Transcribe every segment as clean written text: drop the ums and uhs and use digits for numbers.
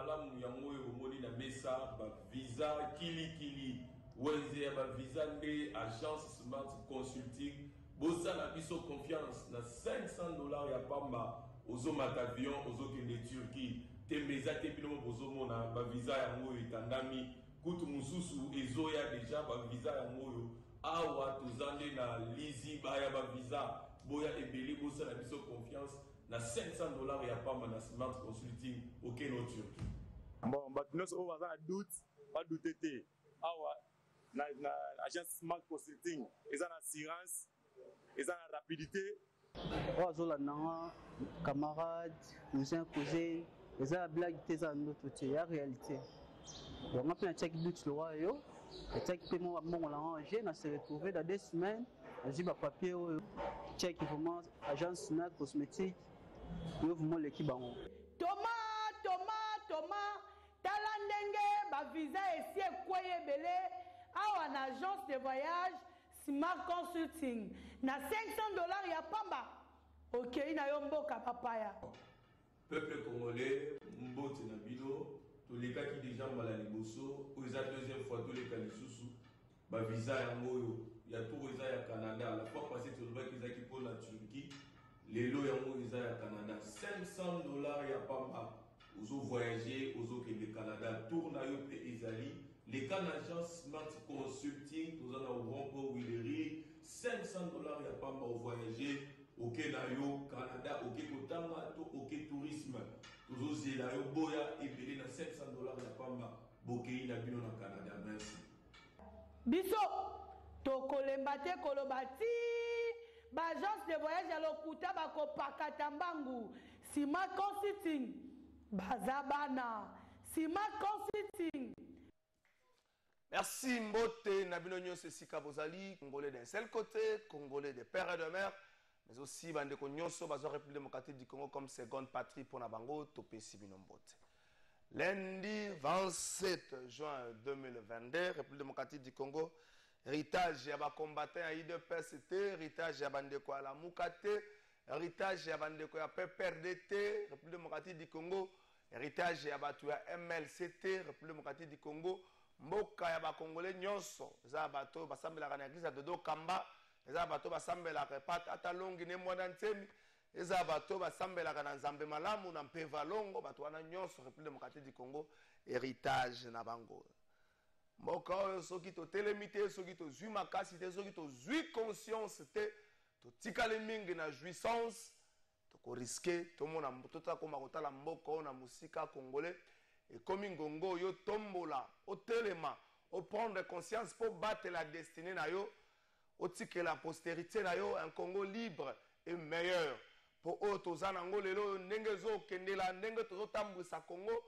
malamu yango yo moni na mesa ba visa kili wenze ba visa nde agence Smart Consulting bosa na biso confiance na $500 ya pamba ozo matavion ozo kende Turquie tembeza te bino bozo mona ba visa yango etandami kutu mususu ezoya deja ba visa yango yo awa tozande na lizi baya ba visa boya ebeli bosa na biso confiance na $500 ya pamba na Smart Consulting au Keno Turquie. Bon, maintenant on va avoir doute, pas douter. Awa na agence Smart Consulting, ils ont l'assurance, ils ont la rapidité. Ozolana camarade, cousin, ils ont la blague, ils ont notre côté, la réalité. Donc on a check doute le roi yo, et check paiement on l'a rangé, on s'est retrouvé dans 2 semaines, on dit papier check vraiment agence Smart Cosmétique. Yo vraiment l'équipe bango. Thomas talandenge ba visa esi ekoye belé awa na agence de voyage Smart Consulting na $500 ya pamba. OK, ina yo mboka papaya. Peuple congolais, mbote na bino, tous les cas qui déjà mal à liboso, aux deuxième fois tous les cas lisusu, ba visa ya moyo, ya tout visa ya Canada, la fois passée tu vois qu'ils a qui pour la Turquie. Les lots yango ils à Canada $500 ya pamba ozo voyager ozo ke le Canada tourna yo pe ezali les Canadiens Smart Consulting tous en au Grand Willery $500 ya pamba au voyager au Kenayo Canada au Kotanga to au tourisme tous zela yo boya et belé na $500 ya pamba bokei na bino na Canada. Merci biso to kolembate kolobati Agence de voyage à l'Okuta bakopakata mbangu Smart Consulting bazabana Smart Consulting. Merci Mbote Nabino Nyonso Sika Bozali, Congolais d'un seul côté, Congolais de père et de mère, mais aussi Bandeko Nyonso Bazo République démocratique du Congo comme seconde patrie pour Nabango Topé Sibino Mbote. Lundi 27 juin 2022, République démocratique du Congo. Héritage ya combattant à IDPST, héritage ya bandeko à la Moukate, héritage ya bandeko ya PPRDT, République démocratique du Congo, héritage ya batu ya MLCT, République démocratique du Congo, mboka ya ba Congolais nyonso, za bato basambela na église de Dokamba, za bato basambela repat atalongi ne mwana ntemi, za bato basambela na Nzambe malamu na mpeva longo, bato wana nyonso République démocratique du Congo, héritage na bango. Mboka oyo soki to telemite soki to zui makasi te soki to zui conscience te to tikale mingi na jouissance to ko risquer to mona motota ko makotala mboko na musika congolais et comme ngongo yo tombola o telema o prendre conscience pour battre la destinée na yo o tike la postérité na yo un Congo libre et meilleur pour otozana ngolelo ndenge zo kendela ndenge to tambwisa Congo.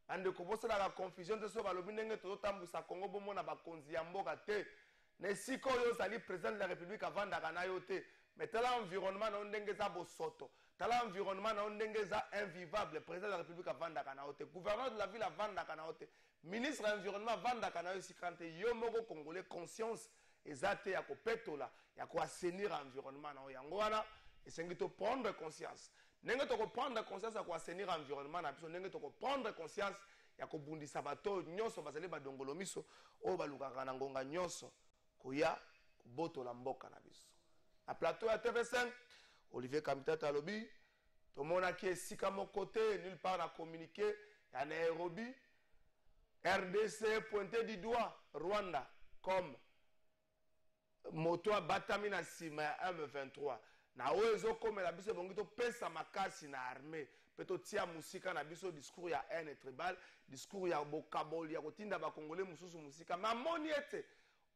Ande kobosa la confusion de so balobi ndenge to tambusa Congo bomo na bakonzi ya mboka te ne siko yo zali président de la République avant d'akana yo te mais tala environnement na ndenge za bosoto tala environnement na ndenge za invivable président de la République avant d'akana yo te gouverneur de la ville avant d'akana yo te ministre de l'environnement avant d'akana yo sikante yo moko congolais conscience ezate ya ko petola ya ko assainir environnement na yango wana esengi to prendre conscience. Nenge to prendre conscience ya ko assainir environnement na biso nenge to prendre conscience ya ko bundisa bato nyonso bazali badongolo miso o balukaka na ngonga nyonso koya boto la mboka na biso. A plateau ya TV5 Olivier Kamitata alobi to mona ki esika moko te nulle part na communiqué ya Nairobi RDC pointé du doigt Rwanda comme moto abatami na sima ya M23 na oezo comme la biso bongi to pesa makasi na armée peto tia musika na biso discours ya haine tribal discours ya bokaboli ya kotinda ba congolais mususu musika mamoni ete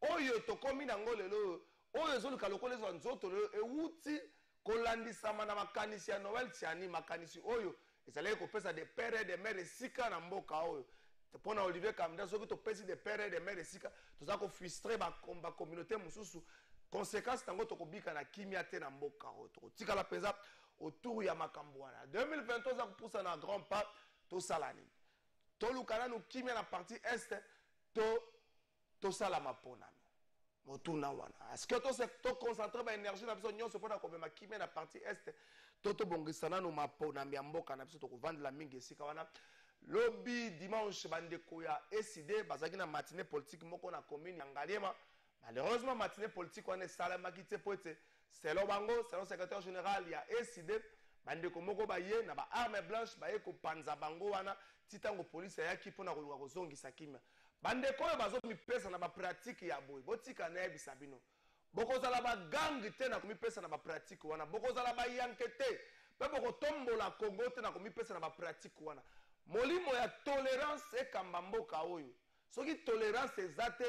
oyo to komi na ngolelo oyo zo luka lokole zo nzoto le euti kolandisama na makanisi ya Noël tiani makanisi oyo ezalaki kopesa de père et de mère sika na mboka oyo pona Olivier Kamda soki to pesi de père et de mère sika to za ko frustrer ba communauté mususu conséquence tango to kobika na kimia te na mboka oyo to tika la pesa autour ya makambo wana 2023 za kupusa na grand pas to salani to lukana no kimia na partie est to sala mapona motuna wana est-ce que to concentrer ba énergie na biso nyonso pona ko ma kimia na partie est to bongisana no mapona ya mboka na biso to ko vendre la mingi sika wana lobby dimanche bandeko ya SID bazaki na matinée politique moko na commune ya Ngaliema. Malheureusement matinée politique wana esalamaki te po ete selon bango selon secrétaire général ya SID bandeko moko baye na ba arme blanche baye kopanza bango wana titango police ayaki mpona koluka kozongisa kimia bandeko oyo bazomipesa na bapratique ya boye botika na yebisa bino bokozala bagangi te na komipesa na bapratique wana bokozala bayanke te mpe bokotombola kongo te na komipesa na bapratique wana molimo ya tolérance ekamba mboka oyo soki tolérance eza te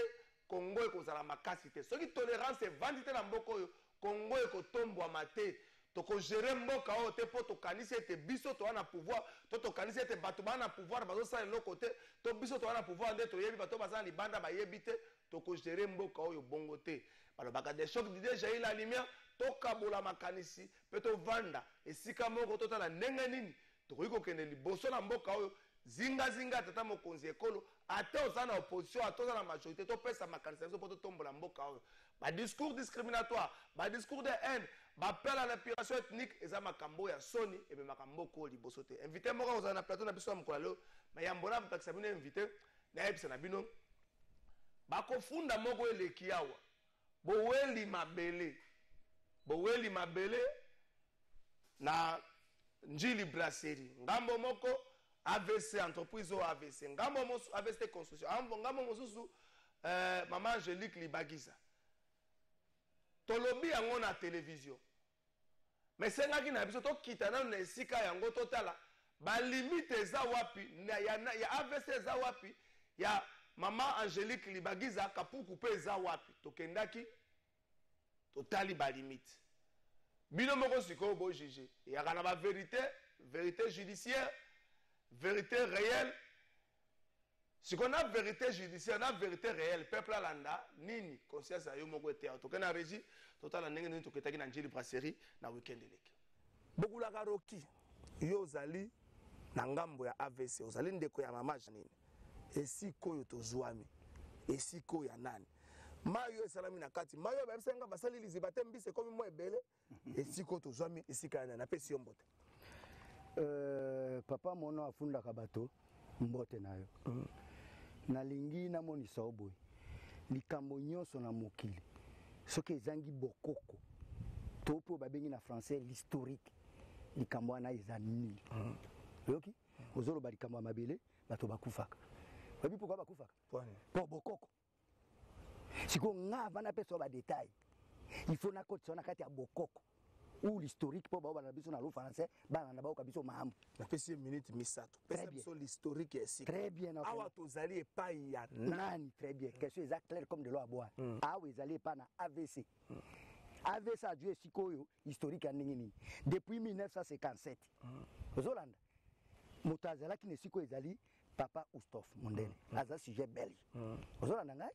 kongo ekozala makasi te soki tolérance evandi te na mboka oyo kongo ekotombwama te tokogere mboka oyo te mpo tokanisi ete biso toza na pouvoir to tokanisi ete bato baa na pouvoir bazosala eloko te to biso toza na pouvoir nde toyebi bato baza na libanda bayebi te tokogere mboka oyo bongo te balobaka de choc d'idée jaillit la lumière tokabola makanisi mpe tovanda esika moko totala ndenge nini tokoki kokende liboso na mboka oyo zingazinga tata mokonzi ekolo ate oza na opposition ate oza na majorité topesa makanisi na biso mpo totombola mboka oyo badiscours discriminatoire badiscours de haine bapel à l'épuration ethnique eza makambo ya soni ememaka mboka oyo liboso te invité moko kozala na plateau na biso ya mokolo leo mayambo na bapekisa bino invité nayebisa na bino bakofunda moko eleki awa boweli mabele na njili brasserie ngambo moko AVC entreprise o AVC ngambo mosusu AVC construction ngambo mosusu mama Angélique Libagiza tolobi yango na télévision mais sengaki na biso tokita nano na esika yango totala balimite eza wapi ya AVC eza wapi ya mama Angélique Libagiza kapuku mpe eza wapi tokendaki totali balimite bino moko sikoyo bojuge eyaka na vérité judiciaire vérité réelle sikoyo na vérité judiciaire na vérité réelle peuple alanda nini conscience ya yo moko ete toke na régie totala ndenge nini toketaki na njili brasserie na weekend eleki bokulaka roki yo ozali na ngambo ya AVC ozali ndeko ya mama nini esika oyo tozwami esika oyo ya nani mayo esalami na kati mayo babisenga basali liziba te mbisi ekomi mo ebele esika oyo tozwami esika ya nani napesi yo mbote papa mono afundaka bato mbote na yo nalingi namonisa yo boye likambo nyonso na mokili soki ezangi bokoko to mpo babengi na français l'historique likambo wana eza nini oyoki ozoloba likambo ya mabele bato bakufaka oyebi pourkui bakufaka mpo bokoko sikoyo nga avanda mpe so badetail il faut nakotisa na kati ya bokoko ou l'historique mpo bao bana na biso na lo français bana na baoka biso mahambo napesi minute misato pesa biso l'historique ya esika très bien awa tozali epai ya nani très bien question eza claire comme de l'eau à boire awa ezali epai na AVC AVC a dû esika oyo historique ya ndenge nini depuis 1957 ozolanda moto azalaki na esika oyo ezali papa Oustov Mondele aza sujet belge ozolanda ngai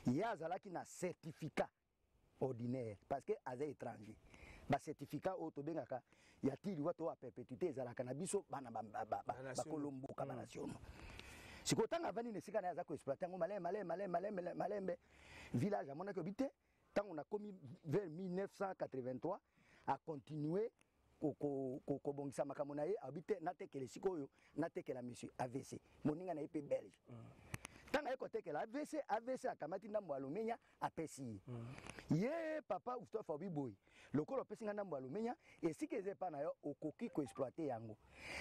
ye azalaki na certificat ordinaire parce que aza étranger ba certificat oyo tobengaka ya tili wato wa perpétuité ezalaka na biso bana bakolomboka banationaux sikoyo ntango avandi na esika na ye aza koexploite yango malembe village amonaki obi te ntango nakomi vers 1983 acontinue kobongisa makambo na ye abi te natekela esika oyo natekela monsieur AVC moninga na ye mpe belge ntango aye kotekela AVC akamati ndambo ya lomenya apesi ye papa Oustov abi boye lokolo opesi nga ndambo ya lomenya esika eza epa na yo okoki koexploite yango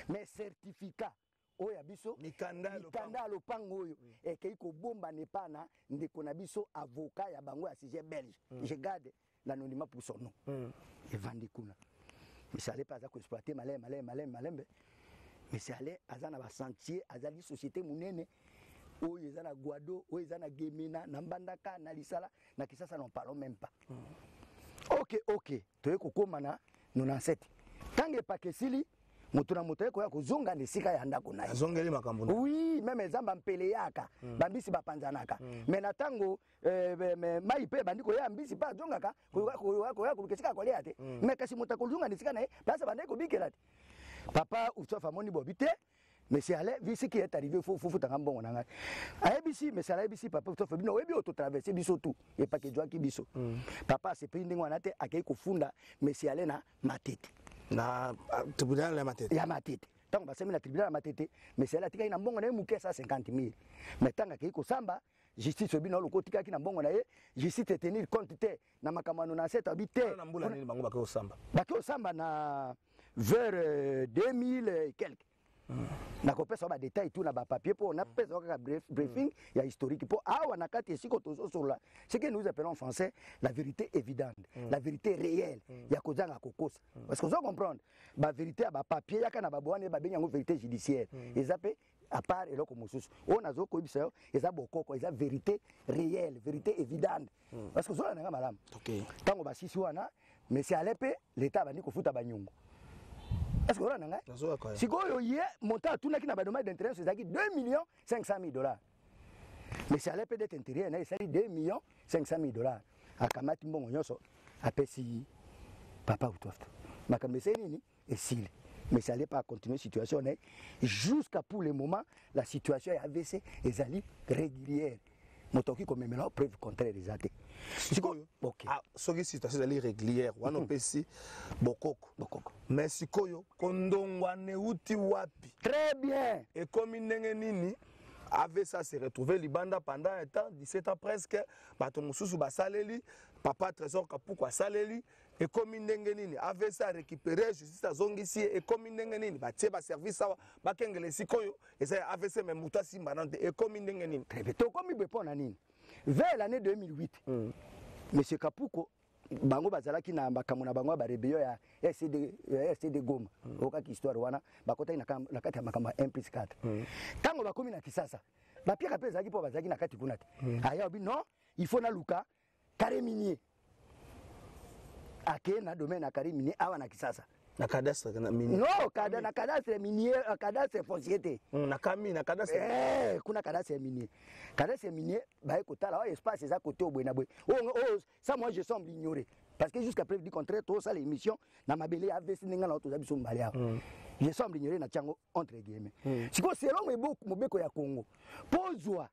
mais certificat oyo ya biso mikanda ya lopango oyo ekei kobomba nepa na ndeko na biso avocat ya bango ya sujet belge je garde l'anonymat pour son nom evandi kuna monsieur ale mpe aza koexploite malembe monsieur ale aza na basentier azali société monene oyo eza na Guado oyo eza na Gemena na Mbandaka na Lisala na Kisasa n'en parlons même pas ok toye kokoma na 97 tange pakesili moto na moto eko ya kozonga nesika ya ndako na azongeli makambo oui même ezamba mpele yaka bambisi bapanzanaka mais na tango mai pe bandiko ya mbisi pa zongaka ko kesika kolia te mais kasi moto kozonga nesika na basa bandeko bikela te papa Oustov amoni bobite monsieur ale visi qui est arrivé faut tanga mbongo na ngai ayebisi monsieur ale ayebisi papa Oustov bino webi auto traverser biso tout et pas que joa ki biso papa se prendre ngwana te akei kofunda monsieur ale na matete na tribunal ya matete Tant que la tribunal a tête, mais c'est là qui a un bon 150 000. Mais tant que Samba, justice au bino loko tika ki na mbongo na ye, justice te tenir compte te na makamano na set habité. Na mbula nini bango bakeo Samba. Bakeo Samba na vers 2000 et quelques. Na kopesa ba détail tout na ba papier pour na pesa ka briefing ya historique pour awa na kati esiko tozo sur la ce que nous appelons en français la vérité évidente, la vérité réelle ya kozanga kokosa. Parce que vous comprendre ba vérité ba papier ya kana ba boane ba benyango vérité judiciaire. Ezape à part et là comme sous on a zo ko bisa eza bokoko eza vérité réelle, vérité évidente. Parce que zo na madame. OK. Tango ba sisi wana mais c'est à l'épée l'état ba ni ko futa ba nyungu. Est-ce que vous avez si vous avez monté à tout le monde d'intérêt, c'est 2 500 000 $. Mais si à l'épée d'être intérêt, c'est 2 500 000 $. À Kamati Mbongo, à Pessi, papa ou toi. Mais comme c'est nini, et s'il. Mais ça n'allait pas continuer la situation. Jusqu'à pour le moment, la situation est AVC et Zali régulière. Motoki comme maintenant preuve contraire des athées. OK. Ah, ce qui situation est régulière. On a pesi bokoko. Mais sikoyo kondongwa ne uti wapi. Très bien. Et comme nini avait ça se retrouvé libanda pendant un temps 17 ans presque bato mususu basaleli papa trésor kapuko saleli et comme nini avait ça récupéré justice azongisi et comme nini batie ba service awa bakengele sikoyo et ça avait ça même mutasi manante et comme nini très bien to comme répondre nini vers l'année 2008 monsieur Kapuko bango bazalaki na makamuna bango ba rebellion ya SCD Goma okaki histoire wana bakota na kati ya makamba 1+4 tango bakomi na Kisasa bapiaka pesa zaki po bazaki na kati kuna te aya obi non il faut na luka carré minier ake na domaine na carré minier awa na Kisasa na cadastre na minier non na cadastre minier cadastre foncier na kami na cadastre kuna cadastre minier ba ekotala wa espace eza côté obwe na bwe ça moi je semble ignorer parce que jusqu'à preuve du contraire tout ça l'émission na mabele AVC ninga na to za biso mbali awa je semble ignorer na tiango entre guillemets siko selon mobeko ya Congo pozwa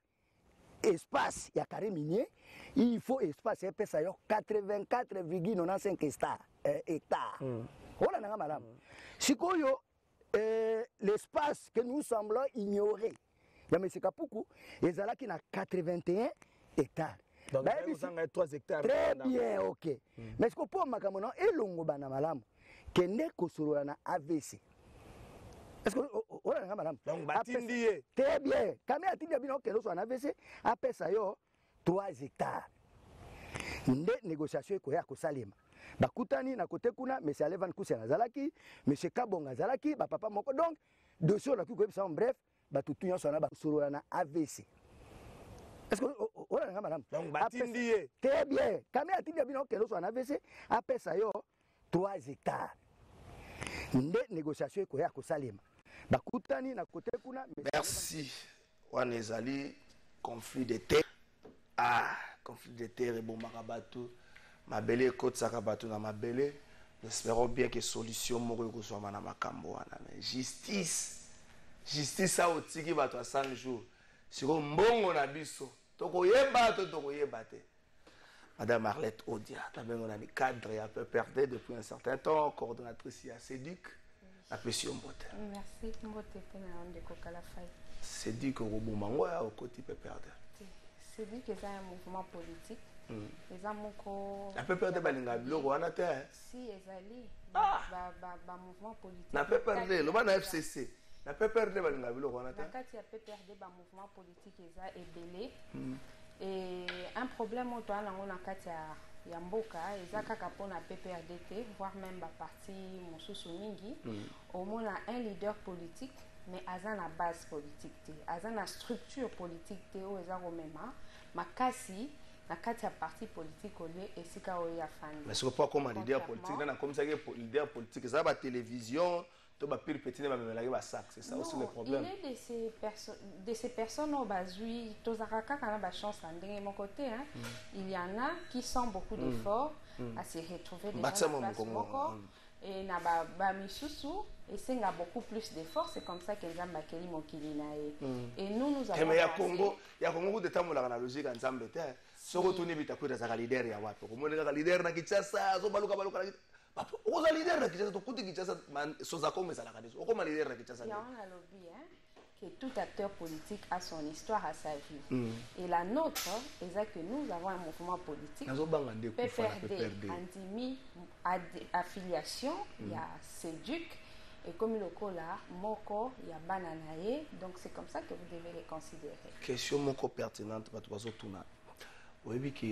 espace ya carré minier il faut espace epesa yo 84,95 hectares voilà nanga madame sikoyo l'espace que nous semblons ignorer ya monsieur Kapuku ezalaki na 81 hectares. Donc vous avez 3 hectares. Très bien, OK. Mais ce que pour makamono elongo bana malamu kende kosolola na AVC. Est-ce que voilà nanga madame donc batindi très bien. Kame atindi bino kendo so na AVC apesa yo 3 hectares. Nde négociation ko ya ko salima. Bakutani na kote kuna monsieur Alevan Kusena Zalaki, monsieur Kabonga Zalaki, ba papa moko donc dossier la ku ko bisa bref, ba tutu nyonso na ba solo na AVC. Est-ce que voilà madame donc batindi très bien. Kame atindi bino kelo so na AVC, apesa yo 3 hectares. Nde négociation ko ya ko salima. Bakutani na kote kuna merci. Wana ezali conflit de terre. Ah, conflit de terre et bon marabatu. Mabele côte sakabatu na mabele. Nous espérons bien que solution moko kozwa na makambo wana. Mais justice a otiki bato a 100 jours. Siko mbongo na biso. Tokoyeba to tokoyeba te. Madame Arlette Odia, tabengo na cadre ya peu perdre depuis un certain temps, coordonnatrice à CEDIC. La pression mbote. Merci mbote pena onde kokala fai. CEDIC au bomango ya au côté peu perdre. CEDIC est un mouvement politique. Na peu perdre balinga biloko wana te. Si ezali ba mouvement politique. Na peu perdre lo bana FCC. Na peu perdre balinga biloko wana te. Na kati ya peu perdre ba mouvement politique eza ebele. Et un problème auto na ngona kati ya mboka eza kaka pona PPRDT voire même ba parti mosusu mingi au moins un leader politique mais azana base politique te azana structure politique te o eza komema makasi na kati ya parti politique ole esika o ya fani mais c'est pas comme un leader politique na comme ça que leader politique ça ba télévision to ba pire petit ba memela ba sac c'est ça aussi le problème il est de ces personnes au bazui tozaraka kana ba chance en ndenge mon côté hein il y en a qui sont beaucoup d'efforts à se retrouver déjà et na ba misusu et c'est nga beaucoup plus d'efforts c'est comme ça que nzamba keli mokili na et nous avons mais ya Congo de tamola na logique nzambe te soko tuni bitakwira za leader ya wapi ko moneka leader na Kinshasa so baluka oza leader na Kinshasa tokuti Kinshasa sozako mezala kadis okoma leader na Kinshasa. Il y a un lobby que tout acteur politique a son histoire à sa vie. Et la nôtre, c'est que nous avons un mouvement politique. PPRD, Andimi, affiliation, il y a CEDUC, et comme le Kola, Moko, il y a Bananaye. Donc c'est comme ça que vous devez les considérer. Question Moko pertinente, vous voyez que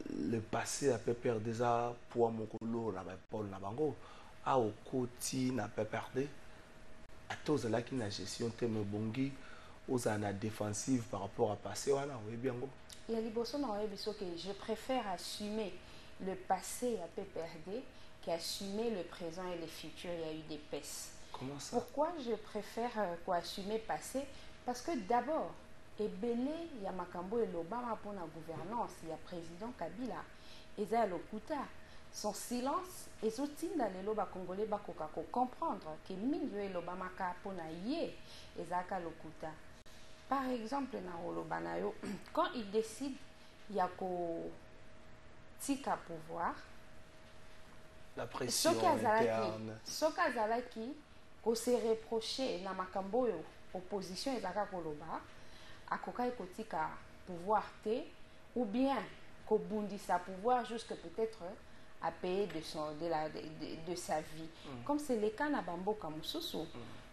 le passé a PPRD pour Mokolo, Paul Nabango, a au côté n'a PPRD. Tous là qui na gestion thème bongi aux ana défensive par rapport à passé voilà oui bien go. Il y a liboso na webiso que je préfère assumer le passé à PPRD qu'assumer le présent et le futur. Il y a eu des pèses. Comment ça? Pourquoi je préfère assumer passé? Parce que d'abord ebele ya makambo et l'Obama pour la gouvernance, il y a président Kabila et ça lokuta. Son silence et soutient les loba congolais bakoka ko comprendre que mingi et l'Obama ka pona yé et zaka lokuta. Par exemple na olobana yo quand il décide il y a ko tika pouvoir la pression interne soka zalaki ko se reprocher na makambo yo opposition ezaka koloba akoka ko tika pouvoir te ou bien ko bundisa pouvoir jusque peut-être à payer de sa vie. Comme c'est le cas na bamboka mususu.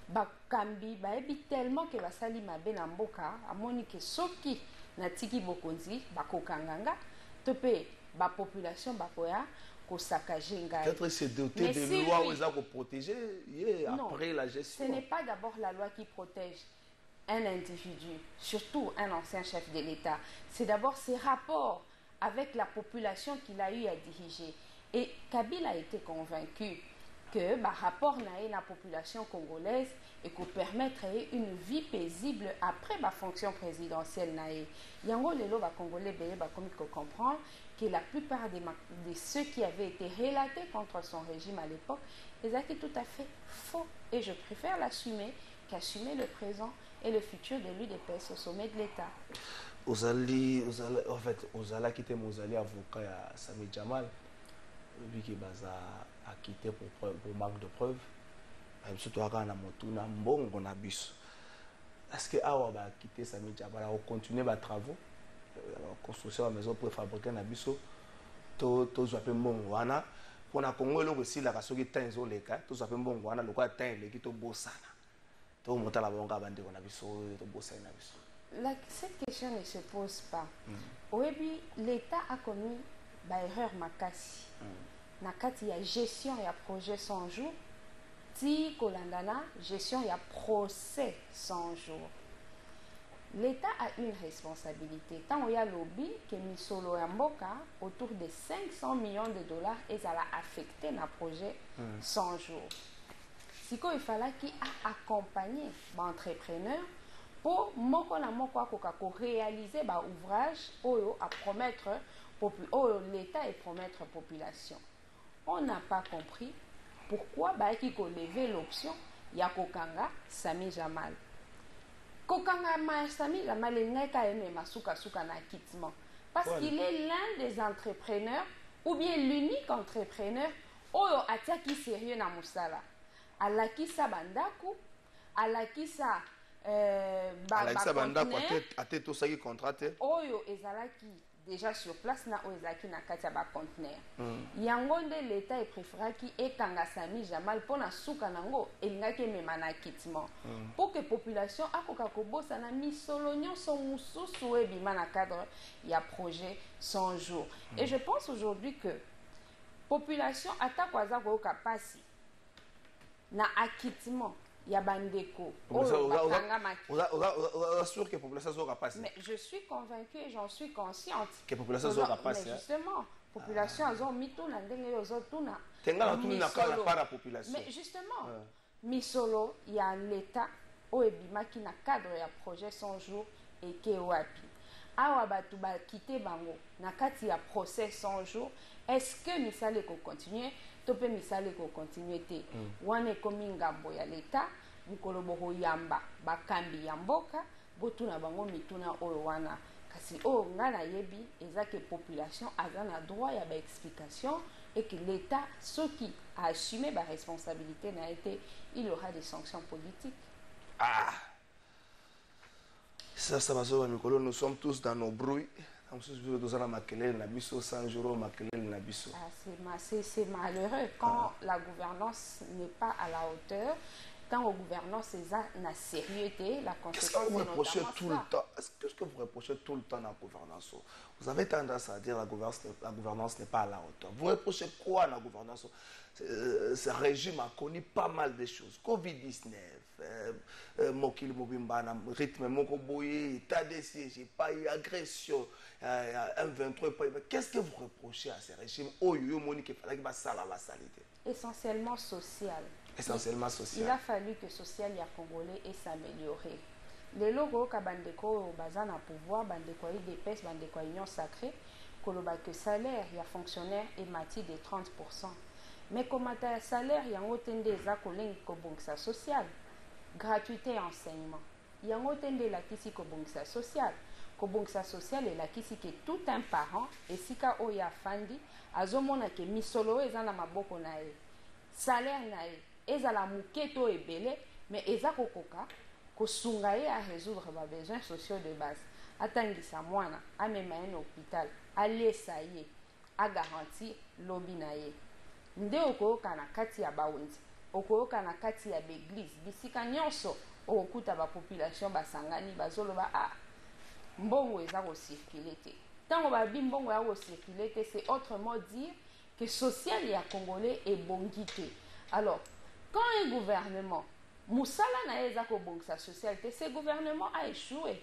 Bakambi baebi tellement que basali mabe na mboka amoni ke soki na tiki bokonzi bakokanganga tope ba population bakoya ko saccager ngai. Peut-être c'est doté de lois où ils protéger après la gestion. Ce n'est pas d'abord la loi qui protège un individu, surtout un ancien chef de l'État. C'est d'abord ses rapports avec la population qu'il a eu à diriger. Et Kabila a été convaincu que le rapport na la population congolaise et qu'on permettre une vie paisible après la fonction présidentielle. Yango lelo ba congolais bele ba comme il comprend que la plupart de ceux qui avaient été relatés contre son régime à l'époque, ils étaient tout à fait faux. Et je préfère l'assumer qu'assumer le présent et le futur de l'UDPS au sommet de l'État. En fait, Ozala qui était avocat à Sami Jamal. Lui qui a quitté pour manque de preuves. Surtout à Motuna, Mbongo na bus. Est-ce que Awa va quitter Sami Jamal, on continue les travaux, la construction de la maison pour fabriquer un bus, tout appelé Mbongwana. Pour la Congo, aussi la race qui est un zone légal, tout appelé Mbongwana, le quoi est un l'équipe de Bossana. Tout le monde a la bonne bande de Nabiso, de Bossana. Cette question ne se pose pas. L'État a commis une erreur makasi. Il y a gestion et projet 100 jours. Ti kolandana, gestion et procès 100 jours. L'État a une responsabilité. Tant il y a lobby que Misolo Mboka, autour de 500 millions de dollars, et ça l'a affecté dans le projet 100 jours. Si il fallait qu'il a accompagné l'entrepreneur pour réaliser l'ouvrage à promettre l'État et promettre la population. On n'a pas compris pourquoi il faut lever l'option Yakokanga Sami Jamal. Kokanga Sami Jamal est parce qu'il est l'un des entrepreneurs ou bien l'unique entrepreneur qui est sérieux dans Moussala. Alaki sa bandaku, alaki sa bandaku a été tout ça qui contracté. Oyo ezalaki déjà sur place na ezaki na katia ba conteneur. Yangonde l'État est préféré qui est kanga Sami Jamal pour na suka nango elingaki mema na kitement. Pour que population akoka kobosa na misolonyo son mususu ebima na cadre ya projet 100 jours. Et je pense aujourd'hui que population atakwaza ko kapasi na acquittement ya bandeko sûr que la population sera passée. Mais je suis convaincue et j'en suis consciente que la population sera passée. Mais justement, la population a mis tout dans la population. Mais justement, misolo il y a l'État au ebima qui na cadre ya projet 100 jours et qui wapi awa batu ba quitter bango na kati ya procès 100 jours. Est-ce que misale ko continuer tope misale ko continuer te wane komi ngambo ya l'État mukolo boko yamba bakambi ya mboka botuna bango mituna oyo wana kasi o ngana yebi ezake population aza na droit ya ba explication et que l'État, ce qui a assumé ma responsabilité, n'a été, il y aura des sanctions politiques. Ah, ça va se nous sommes tous dans nos bruits. C'est malheureux quand la gouvernance n'est pas à la hauteur, quand la gouvernance est la sérieuxité, la conséquence. Qu'est-ce que vous reprochez tout le temps? Qu'est-ce que vous reprochez tout le temps dans la gouvernance? Vous avez tendance à dire que la gouvernance n'est pas à la hauteur. Vous reprochez quoi dans la gouvernance? Ce régime a connu pas mal de choses. Covid-19, Mokil Mobimba, rythme Mokoboye, état de siège, pas eu agression, M23. Qu'est-ce que vous reprochez à ce régime? Essentiellement social. Essentiellement social. Il a fallu que social et congolais ait s'améliorer. Les logos kabandeko bazana pouvoir bandeko IDPS bandeko union sacrée que salaire il y a fonctionnaire et mati de 30%. Mais comme un salaire il y a un za kolengi ko bongsa social. Gratuité enseignement. Il y a un la kisi ko bongsa social. Ko bongsa social et la kisi que tout un parent et sika oya fandi azomona ke misolo ezana maboko na e. Salaire na e ezala muketo ebele mais eza kokoka kosunga ye à résoudre les besoins sociaux de base. Atangisa mwana amema un hôpital alesa ye a garantir lobi na ye. Nde okoyoka na kati ya bawenzi okoyoka na kati ya l'église bisika nyonso okuta ba population basangani bazoloba ah mbongo eza ko circuler te. Tango ba bi mbongo ya ko circuler te, c'est autrement dire que social ya congolais est bongité. Alors quand un gouvernement Moussala na eza ko bongsa socialité, ce gouvernement a échoué.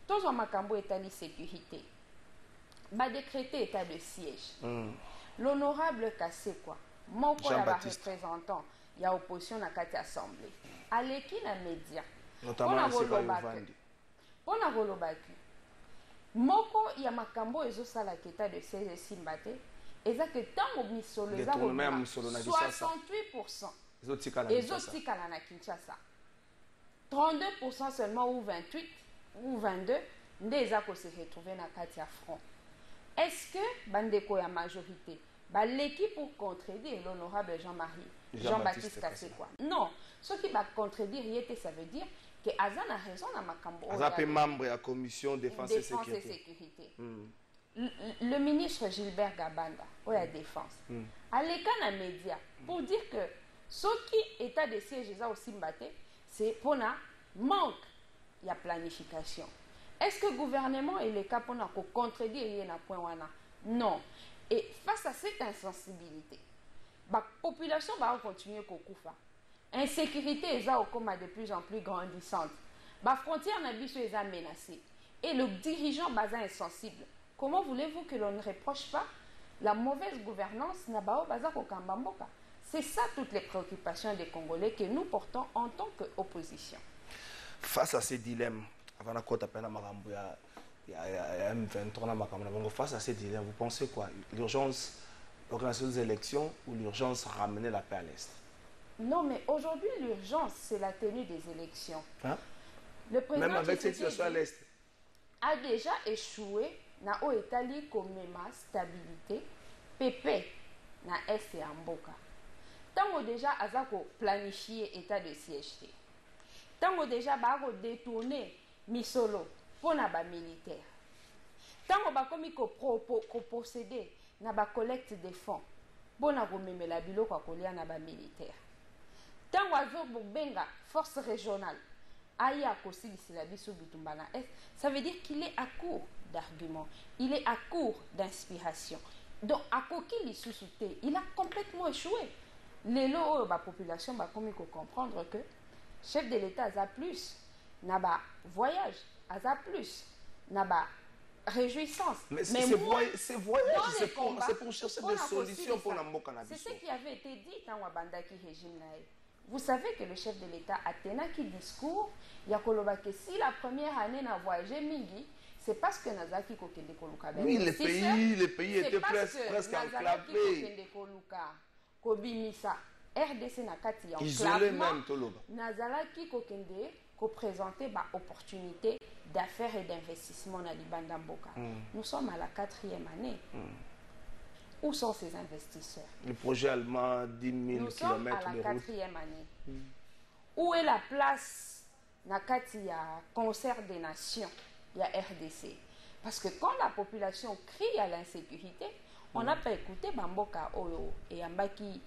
Tous en makambo état de sécurité. Ba décrété état de siège. L'honorable Kassekwa, mon représentant, il y a opposition na kati assemblée. Aleki na média. Notamment Pour na rolobaki. Moko ya makambo ezo sala état de siège simbate. Eza que tango misolo eza 68%. Ezotikala na Kinshasa. 32% seulement ou 28 ou 22 ndeza ko se retrouver na kati ya front. Est-ce que bandeko ya majorité l'équipe pour contredire l'honorable Jean-Baptiste Kassekwa? Non, ce qui va contredire yete, ça veut dire que Azan a raison na makambo. Azan est membre de la commission défense et sécurité. Le ministre Gilbert Gabanda, ou la défense, a l'écran na média pour dire que ce qui état de siège aussi mbaté, c'est pour un manque de planification. Est-ce que le gouvernement est le cas pour contredire na point wana? Non. Et face à cette insensibilité, la population va continuer à couper. Insécurité est de plus en plus grandissante. La frontière n'a pas menacée. Et le dirigeant est insensible. Comment voulez-vous que l'on ne reproche pas la mauvaise gouvernance n'a pas au Kambamboka? C'est ça toutes les préoccupations des Congolais que nous portons en tant qu'opposition. Face à ces dilemmes, avant la côte à peine M23, face à ces dilemmes, vous pensez quoi? L'urgence, l'organisation des élections ou l'urgence ramener la paix à l'Est? Non, mais aujourd'hui, l'urgence, c'est la tenue des élections. Hein? Le président même avec cette situation à l'Est a déjà échoué na o Italie comme stabilité, PP na Est et Mboka. Tango déjà azako planifier état de siège. Tango déjà bako détourner misolo pour na ba militaire. Tango bakomi ko procéder na ba collecte de fonds pour na komemela biloko akolia na ba militaire. Tango azo benga force régionale aya kosilisila biso bitumba na Est, ça veut dire qu'il est à court d'arguments, il est à court d'inspiration. Donc à kokili susute, il a complètement échoué. Les lots la population va comme comprendre que chef de l'État a plus n'a pas voyage, a plus n'a pas réjouissance. Mais c'est voyage, c'est pour chercher des solutions pour la Mboka. C'est ce qui avait été dit dans Wabandaki régime naïf. Vous savez que le chef de l'État a tenu qui discours, il y a que si la première année n'a voyagé Mingi, c'est parce que Nazaki Kokende Koluka. Oui, les pays étaient presque enclavés. Kobimisa RDC nakati ya isolé même Toloba. Nazalaki kokende ko présenter ba opportunité d'affaires et d'investissement na Libanda Mboka. Nous sommes à la 4e année. Où sont ces investisseurs? Le projet allemand, 10 000 Nous sommes km à de la route. 4e année. Où est la place Nakati, il y a concert des nations, il y a RDC. Parce que quand la population crie à l'insécurité, on n'a pas écouté Bamboka Oyo et Ambaki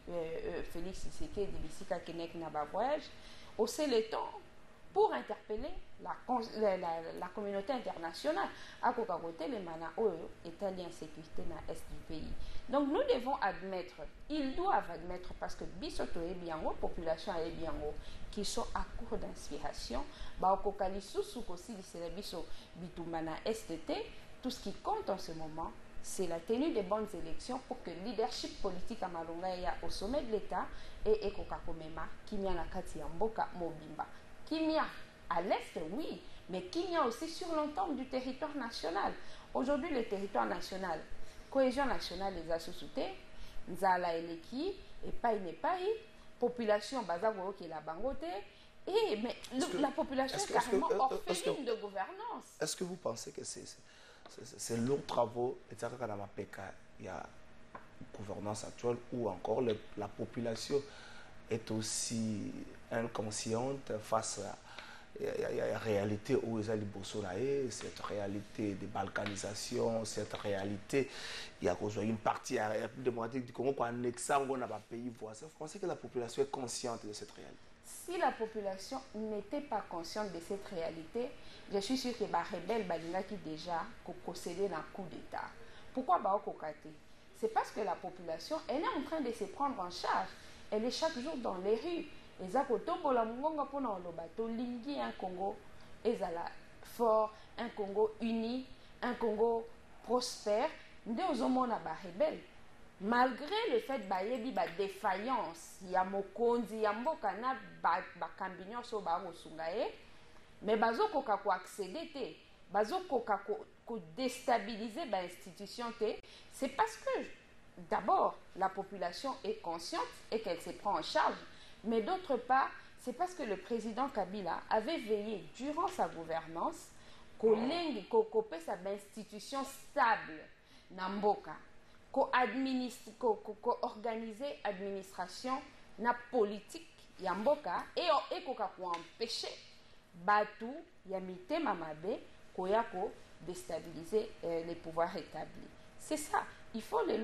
Félix Tshisekedi Bisika Kenek Naba Voyage. Aussi le temps pour interpeller la communauté internationale. À côté les mana Oyo est l'insécurité dans l'est du pays. Donc nous devons admettre, ils doivent admettre, parce que Bisoto est bien haut, population est bien haut, qui sont à court d'inspiration. Tout ce qui compte en ce moment, c'est la tenue des bonnes élections pour que le leadership politique à Malongaya au sommet de l'État et Ekokakomema, Kimia Nakati Mboka Mobimba. Kimia à l'est, oui, mais Kimia aussi sur l'ensemble du territoire national. Aujourd'hui, le territoire national, cohésion nationale des associés, Nzala Eleki, Epai Nepai, population Bazago qui est la Bangote, et mais la population est carrément orpheline de gouvernance. Est-ce que vous pensez que c'est lourds travaux, et ça, quand il y a gouvernance actuelle, ou encore la population est aussi inconsciente face à la réalité où ils allaient bosser, cette réalité de balkanisation, cette réalité, il y a une partie démocratique du Congo qui annexe un pays voisin. Vous pensez que la population est consciente de cette réalité? Si la population n'était pas consciente de cette réalité, je suis sûr que les rebelles qui déjà possédaient un coup d'État. Pourquoi Baokokate? C'est parce que la population, elle est en train de se prendre en charge. Elle est chaque jour dans les rues. Un Congo fort, un Congo uni, un Congo prospère. Malgré le fait qu'il y a des défaillances, il y a Mokondi, il y a Mbokana, Bakambinyon, mais bazo koka ko accéder, bazo koka ko déstabiliser l'institution, c'est parce que d'abord la population est consciente et qu'elle se prend en charge, mais d'autre part, c'est parce que le président Kabila avait veillé durant sa gouvernance qu'on ait sa institution stable dans Mboka. Qu'on organise l'administration, la politique, Yamboka, et qu'on empêche Batu, Yamite Mamabe, Koyako, déstabiliser les pouvoirs établis. C'est ça. Il faut le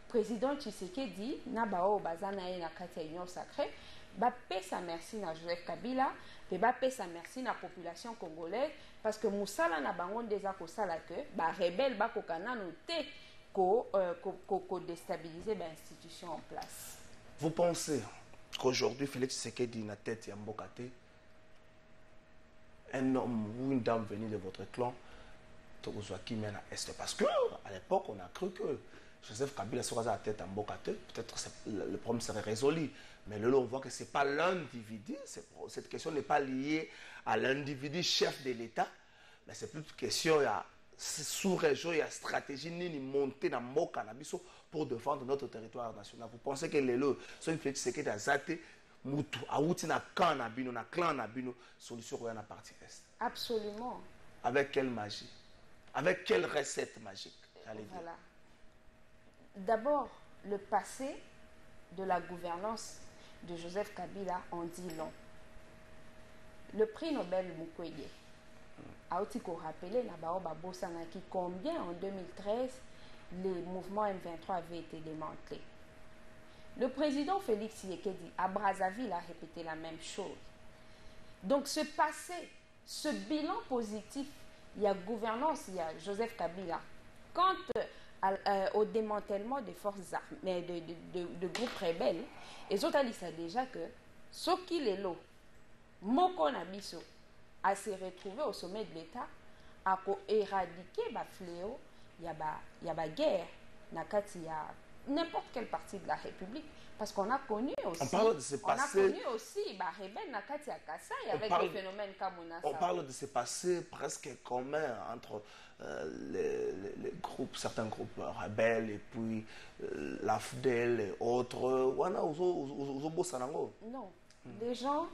président Tshisekedi, Nabao Bazana et Nakati Union Sacrée, Bapé sa merci à Joseph Kabila, et Bapé sa merci à la population congolaise, parce que Moussala n'a pas déjà que les rebelles Bakokana noté qu'on déstabiliser l'institution en place. Vous pensez qu'aujourd'hui, Félix Tshisekedi na tête ya Mbokate, un homme ou une dame venue de votre clan, parce que à l'époque, on a cru que Joseph Kabila serait à la tête à Mbokate, peut-être le problème serait résolu. Mais là, on voit que ce n'est pas l'individu, cette question n'est pas liée à l'individu chef de l'État, mais c'est plus une question sous-région, il y a stratégie ni montée dans Mboka pour défendre notre territoire national. Vous pensez que les lots sont une petite qui a zaté mutu auti na clan na bino solution à la partie est. Absolument. Avec quelle magie? Avec quelle recette magique? Voilà. D'abord, le passé de la gouvernance de Joseph Kabila en dit long. Le prix Nobel Mukwege a aussi rappelé combien en 2013 les mouvements M23 avaient été démantelés. Le président Félix Tshisekedi à Brazzaville a répété la même chose. Donc ce passé, ce bilan positif, il y a gouvernance, il y a Joseph Kabila. Quant au démantèlement des forces armées, de groupes rebelles, les autres disent déjà que ce qui est là, Moko Nabiso, à se retrouver au sommet de l'État, à éradiquer le fléau, il y a la guerre, il y a n'importe quelle partie de la République. Parce qu'on a connu aussi, rebelle Nakati Kasai avec le phénomène Kamunasa. On parle de ce passé presque commun entre certains groupes rebelles et puis l'AFDEL et autres. Non, les gens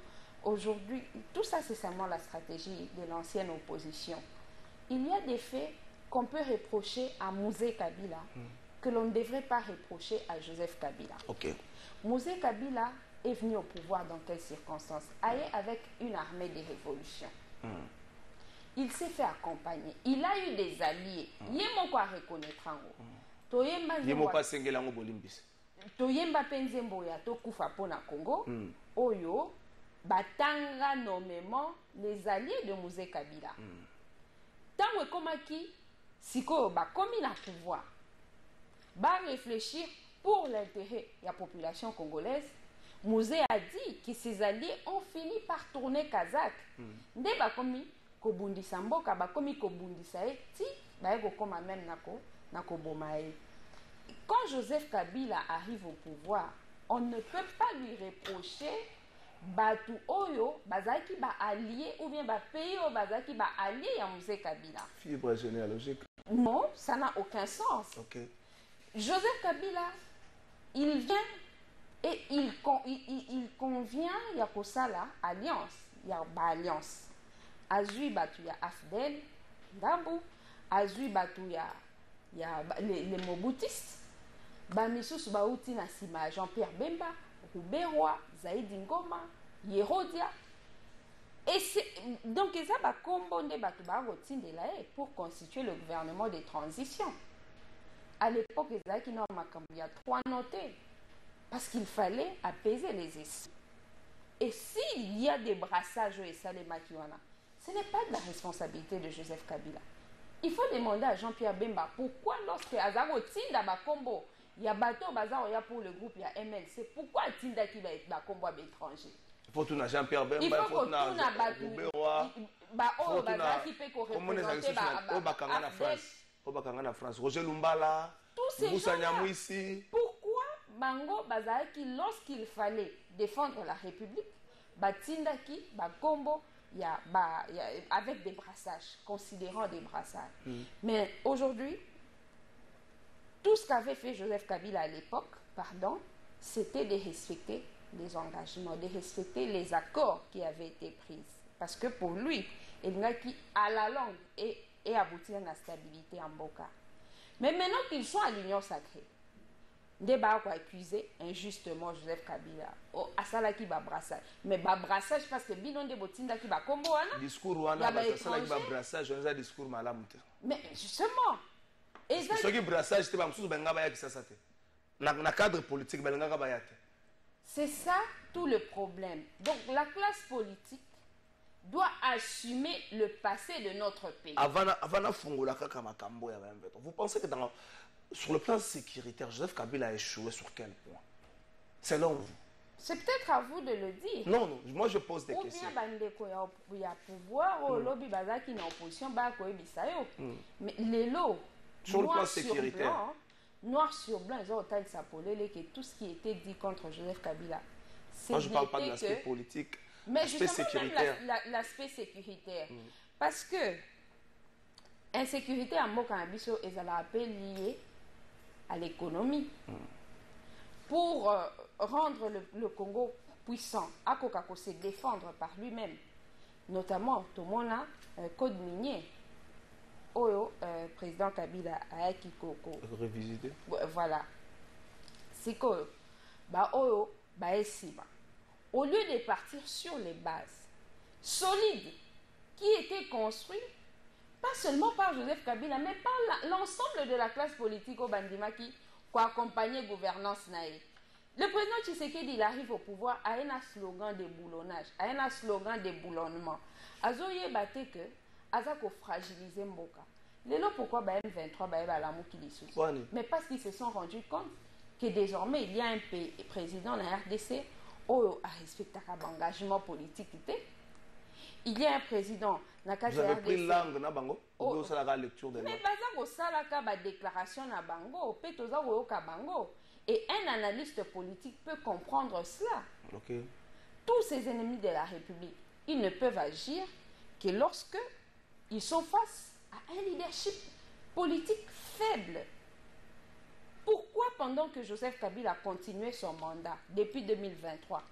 aujourd'hui, tout ça c'est seulement la stratégie de l'ancienne opposition. Il y a des faits qu'on peut reprocher à Mouzé Kabila. que l'on ne devrait pas reprocher à Joseph Kabila. Ok. Mosé Kabila est venu au pouvoir dans quelles circonstances? Avec une armée de révolution. Il s'est fait accompagner. Il a eu des alliés. Il y a quoi reconnaître en haut. Il y a pas sengela ngo bolimbis. Toyemba penzembo ya to kufa pona Congo. Oyo batanga nommément les alliés de Mosé Kabila. Tango komaki siko ba komi na pouvoir. Ba réfléchir pour l'intérêt de la population congolaise. Mosé a dit que ses alliés ont fini par tourner kazakh. Nde ba komi ko bundisa mboka ba komi ko bundisa ti ba ko koma même nako bomae. Quand Joseph Kabila arrive au pouvoir, on ne peut pas lui reprocher Batu Oyo, Bazaki ba allié ou bien ba pays au Bazaki ba allié à Mosé Kabila. Fibre généalogique. Non, ça n'a aucun sens. Ok. Joseph Kabila, il vient et il convient, il y a pour ça là, alliance, il y a alliance. Azui Batu ya Afdel, Ndambu, Azui Batu ya les Mobutistes, Bamisusu Bauti Nasima, Jean-Pierre Bemba, Rouberoy, Zaïdi Ngoma, Yerodia. Et donc, ça va combiner pour constituer le gouvernement de transition. À l'époque, il y a 3 notés. Parce qu'il fallait apaiser les esprits. Et s'il y a des brassages et Salema Kiwana, ce n'est pas de la responsabilité de Joseph Kabila. Il faut demander à Jean-Pierre Bemba pourquoi lorsque Azaro Tinda Bakombo, il y a bateau Bazar pour le groupe, il y a MLC, pourquoi Tinda qui va être Bakombo à l'étranger? Il faut tout Jean-Pierre Bemba, il faut que tout na Batou. Oh, Bazar qui peut représenter Bakanga na France. Roger Lumbala, Moussa Nyamouissi. Pourquoi Bango Bazaki, lorsqu'il fallait défendre la République, Batindaki, Bakombo, il y a avec des brassages, considérant des brassages. Mais aujourd'hui, tout ce qu'avait fait Joseph Kabila à l'époque, c'était de respecter les engagements, de respecter les accords qui avaient été pris. Parce que pour lui, il y a qui, à la longue, et aboutir à la stabilité en Boka. Mais maintenant qu'ils sont à l'Union sacrée, débat pour accuser injustement Joseph Kabila. Oh, asala qui va brassage. Mais ba brassage parce que binon de botinda qui va combo ana. Discours wana asala qui va brassage, on a discours malam. Mais justement, et ça ce qui brassage te ba msusu benga ba ya kisasa te. Na cadre politique benga ba ya te. C'est ça tout le problème. Donc la classe politique doit assumer le passé de notre pays. Avant Fungola Kaka Makambo, vous pensez que sur le plan sécuritaire, Joseph Kabila a échoué sur quel point? Selon vous? C'est peut-être à vous de le dire. Non, moi je pose des questions. Ou bien il y a pouvoir, ou lobby bazaki en opposition, mais les lots, sur le plan sécuritaire, noir sur blanc, ils ont autant s'appelé que tout ce qui était dit contre Joseph Kabila. Moi je ne parle pas de l'aspect politique. Mais justement, l'aspect sécuritaire. Parce que insécurité en Mokambiso est liée à l'économie. Pour rendre le Congo puissant, Akokako se défendre par lui-même, notamment Tomona, code minier, Oyo, président Kabila a Kikoko. Revisité. Voilà. C'est que, Oyo, Esima. Au lieu de partir sur les bases solides qui étaient construites, pas seulement par Joseph Kabila, mais par l'ensemble de la classe politique au Bandima qui accompagnait la gouvernance naïve. Le président Tshisekedi, il arrive au pouvoir à un slogan de boulonnage, à un slogan de boulonnement. Azoye bate que, Azako fragiliser Mboka. Lélo pourquoi M23 la qui mais parce qu'ils se sont rendus compte que désormais il y a un président de la RDC a respecté l'engagement politique. Il y a un président vous avez pris langue na bango ou ça la lecture de mais ça la déclaration na bango bango et un analyste politique peut comprendre cela. Tous ces ennemis de la République, ils ne peuvent agir que lorsque ils sont face à un leadership politique faible. Pourquoi pendant que Joseph Kabila a continué son mandat depuis 2023,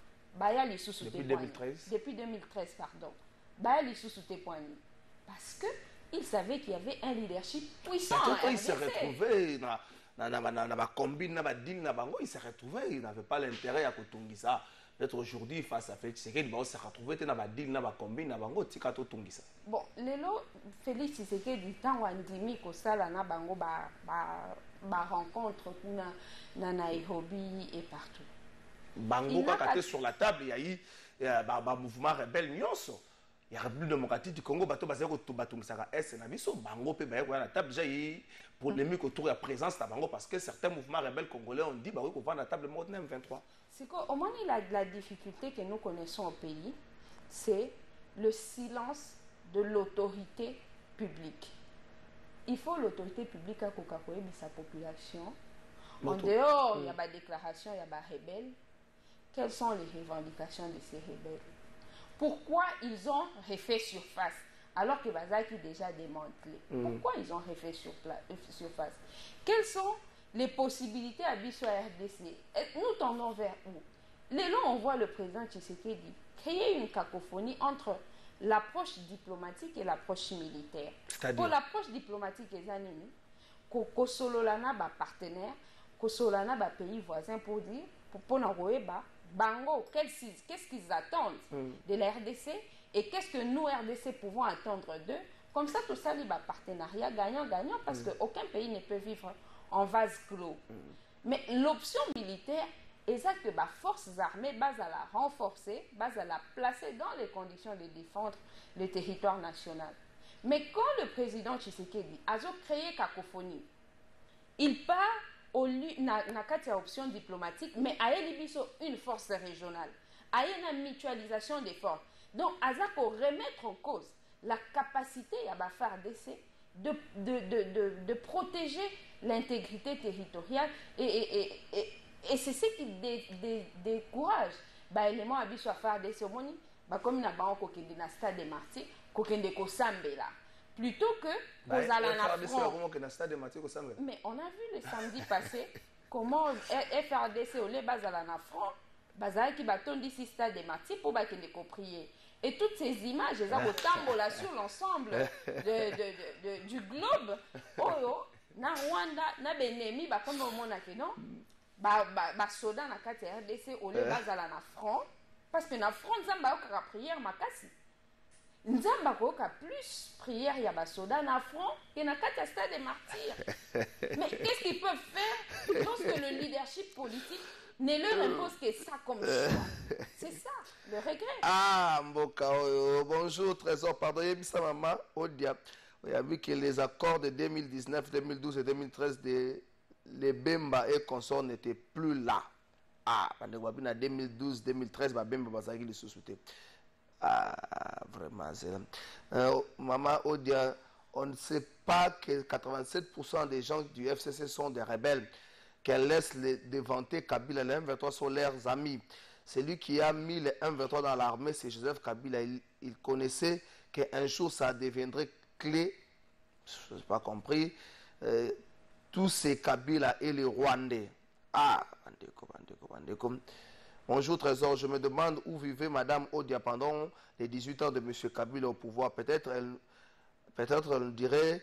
depuis 2013, pardon, parce qu'il savait qu'il y avait un leadership puissant. Il s'est retrouvé na combine na deal na bango, il s'est retrouvé, il n'avait pas l'intérêt à Kotungisa. Peut-être aujourd'hui face à Félix Tshisekedi, il s'est retrouvé na deal na combine na bango tika to Tungisa. Bon, lelo Félix Tshisekedi tant wandimi ko sala na bango ba rencontre na Nairobi et partout. Bango kaka sur la table, il y a eu mouvement rebelle nyonso. Il y a République démocratique du Congo, bato bazeko to batumsaka S na biso, bango pe ba la table déjà eu polémique autour de la présence de bango parce que certains mouvements rebelles congolais ont dit bah oui qu'on va à la table mode M23. C'est qu'au moins la difficulté que nous connaissons au pays, c'est le silence de l'autorité publique. Il faut l'autorité publique à Coca-Cola de sa population. En dehors, il y a des déclarations, il y a des rebelles. Quelles sont les revendications de ces rebelles? Pourquoi ils ont refait surface alors que Bazaki est déjà démantelé? Pourquoi ils ont refait surface? Quelles sont les possibilités à Bissau RDC? Nous tendons vers où? Les longs, on voit le président Tshisekedi créer une cacophonie entre l'approche diplomatique et l'approche militaire. Pour l'approche diplomatique, les années, Kosololana ba partenaire, Kosolana ba pays voisin pour dire, pour Bango, qu'est-ce qu'ils attendent de la RDC et qu'est-ce que nous, RDC, pouvons attendre d'eux. Comme ça, tout ça, il y a un partenariat gagnant-gagnant parce qu'aucun pays ne peut vivre en vase clos. Mais l'option militaire, c'est que les forces armées, base à la renforcer, base à la placer dans les conditions de défendre le territoire national. Mais quand le président Tshisekedi a créé cacophonie, il part au lieu de option diplomatique, mais il y a une force régionale, il y a une mutualisation des forces. Donc, il faut remettre en cause la capacité à la FARDC de protéger l'intégrité territoriale et c'est ce qui décourage les éléments à Bissau FARDC comme il y a un stade de Martyrs, plutôt que mais on a vu le samedi passé comment FRDC au lieu de front qui bâton d'ici stade de Martyrs pour les prier. Et toutes ces images, elles ont autant sur l'ensemble du globe. Na Rwanda, na Benemi, comme au monde non, soda na kati RDC au lieu de front parce que na front zamba ka prière makasi. Nzamba koka plus prière ya basoda na front que na kati stade des martyrs. Mais qu'est-ce qu'ils peuvent faire lorsque le leadership politique ne leur impose que ça comme choix? C'est ça le regret. Ah mboka oyo, bonjour Trésor, pardon yebisa maman Odia. Il y a vu que les accords de 2019, 2012 et 2013 de les Bemba et consorts n'étaient plus là. Ah, en 2012, 2013, Bemba Bazagi les sous-soutés. Ah, vraiment, c'est Maman Odia, on ne sait pas que 87% des gens du FCC sont des rebelles, qu'elle laisse les dévanter Kabila et les M23 sont leurs amis. C'est lui qui a mis les M23 dans l'armée, c'est Joseph Kabila. Il connaissait qu'un jour ça deviendrait clé, je n'ai pas compris, tous ces Kabila et les Rwandais. Ah, bandeko. Bonjour Trésor, je me demande où vivait Madame Odia pendant les 18 ans de M. Kabila au pouvoir. Peut-être elle dirait,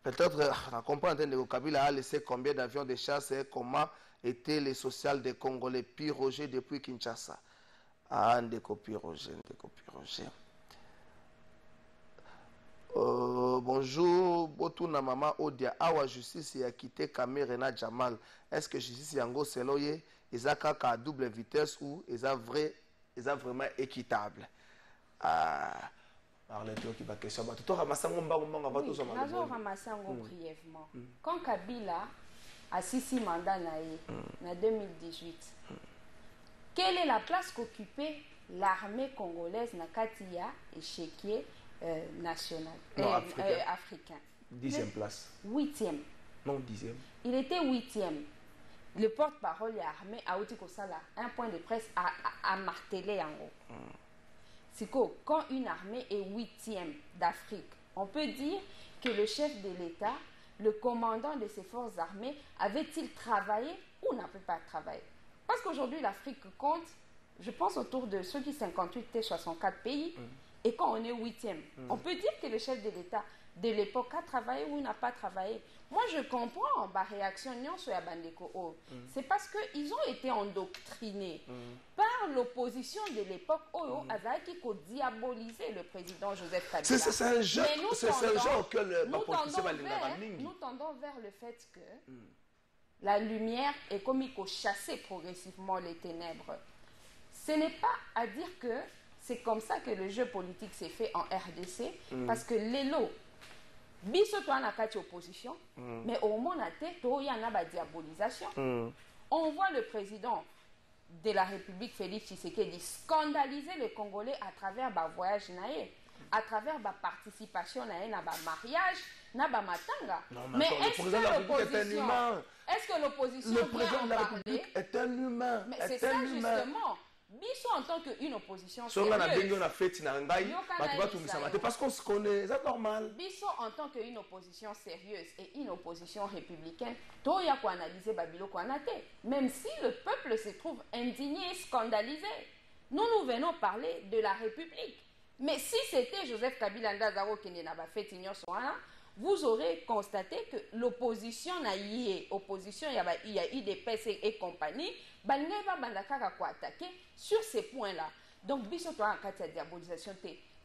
on comprend que Kabila a laissé combien d'avions de chasse et comment étaient les sociales des Congolais. Pierre Roger depuis Kinshasa. Ah, Ndeko Pierre Roger. Bonjour, Botuna Maman Odia. Awa justice a quitté Kamerena Jamal. Est-ce que justice yango seloye ezaka à double vitesse ou est vraiment équitable? Ah, parlez-toi qui va question. Tout ramassango mbango va tout ça. Nazo ramassango brièvement. Quand Kabila a six mandats en 2018, quelle est la place qu'occupait l'armée congolaise na Katia et Chéquier national, africain? 10e place. 8e. Non, 10e. Il était 8e. Le porte-parole et armée a outi un point de presse à marteler en haut. C'est que quand une armée est 8e d'Afrique, on peut dire que le chef de l'État, le commandant de ses forces armées, avait-il travaillé ou n'a pas travaillé? Parce qu'aujourd'hui, l'Afrique compte, je pense, autour de ceux qui 58 et 64 pays. et quand on est 8e, on peut dire que le chef de l'État de l'époque a travaillé ou n'a pas travaillé. Moi, je comprends ma réaction sur la Bandeko. C'est parce qu'ils ont été endoctrinés par l'opposition de l'époque qui a diabolisé le président Joseph Kabila. C'est un jeu auquel nous tendons vers le fait que la lumière est comme il faut chasser progressivement les ténèbres. Ce n'est pas à dire que c'est comme ça que le jeu politique s'est fait en RDC, parce que l'élo, biso toi na kati opposition, mais au moins il y a une diabolisation. On voit le président de la République, Félix Tshisekedi, scandaliser les Congolais à travers le voyage naé, à travers la participation naé dans le mariage, dans le matanga. Mais est-ce que l'opposition le président de la République est un humain? Mais c'est ça justement. Biso en tant qu'une opposition parce qu'on se connaît, c'est normal. Biso en tant qu'une opposition sérieuse et une opposition républicaine, tout y a quoi analyser Babilo Kwanate. Même si le peuple se trouve indigné, scandalisé, nous venons parler de la République. Mais si c'était Joseph Kabila Ndazaro qui n'a pas fait vous aurez constaté que l'opposition n'a eu opposition, il y a eu des PC et compagnie, attaquer sur ces points-là. Donc, biso toi en cas de diabolisation,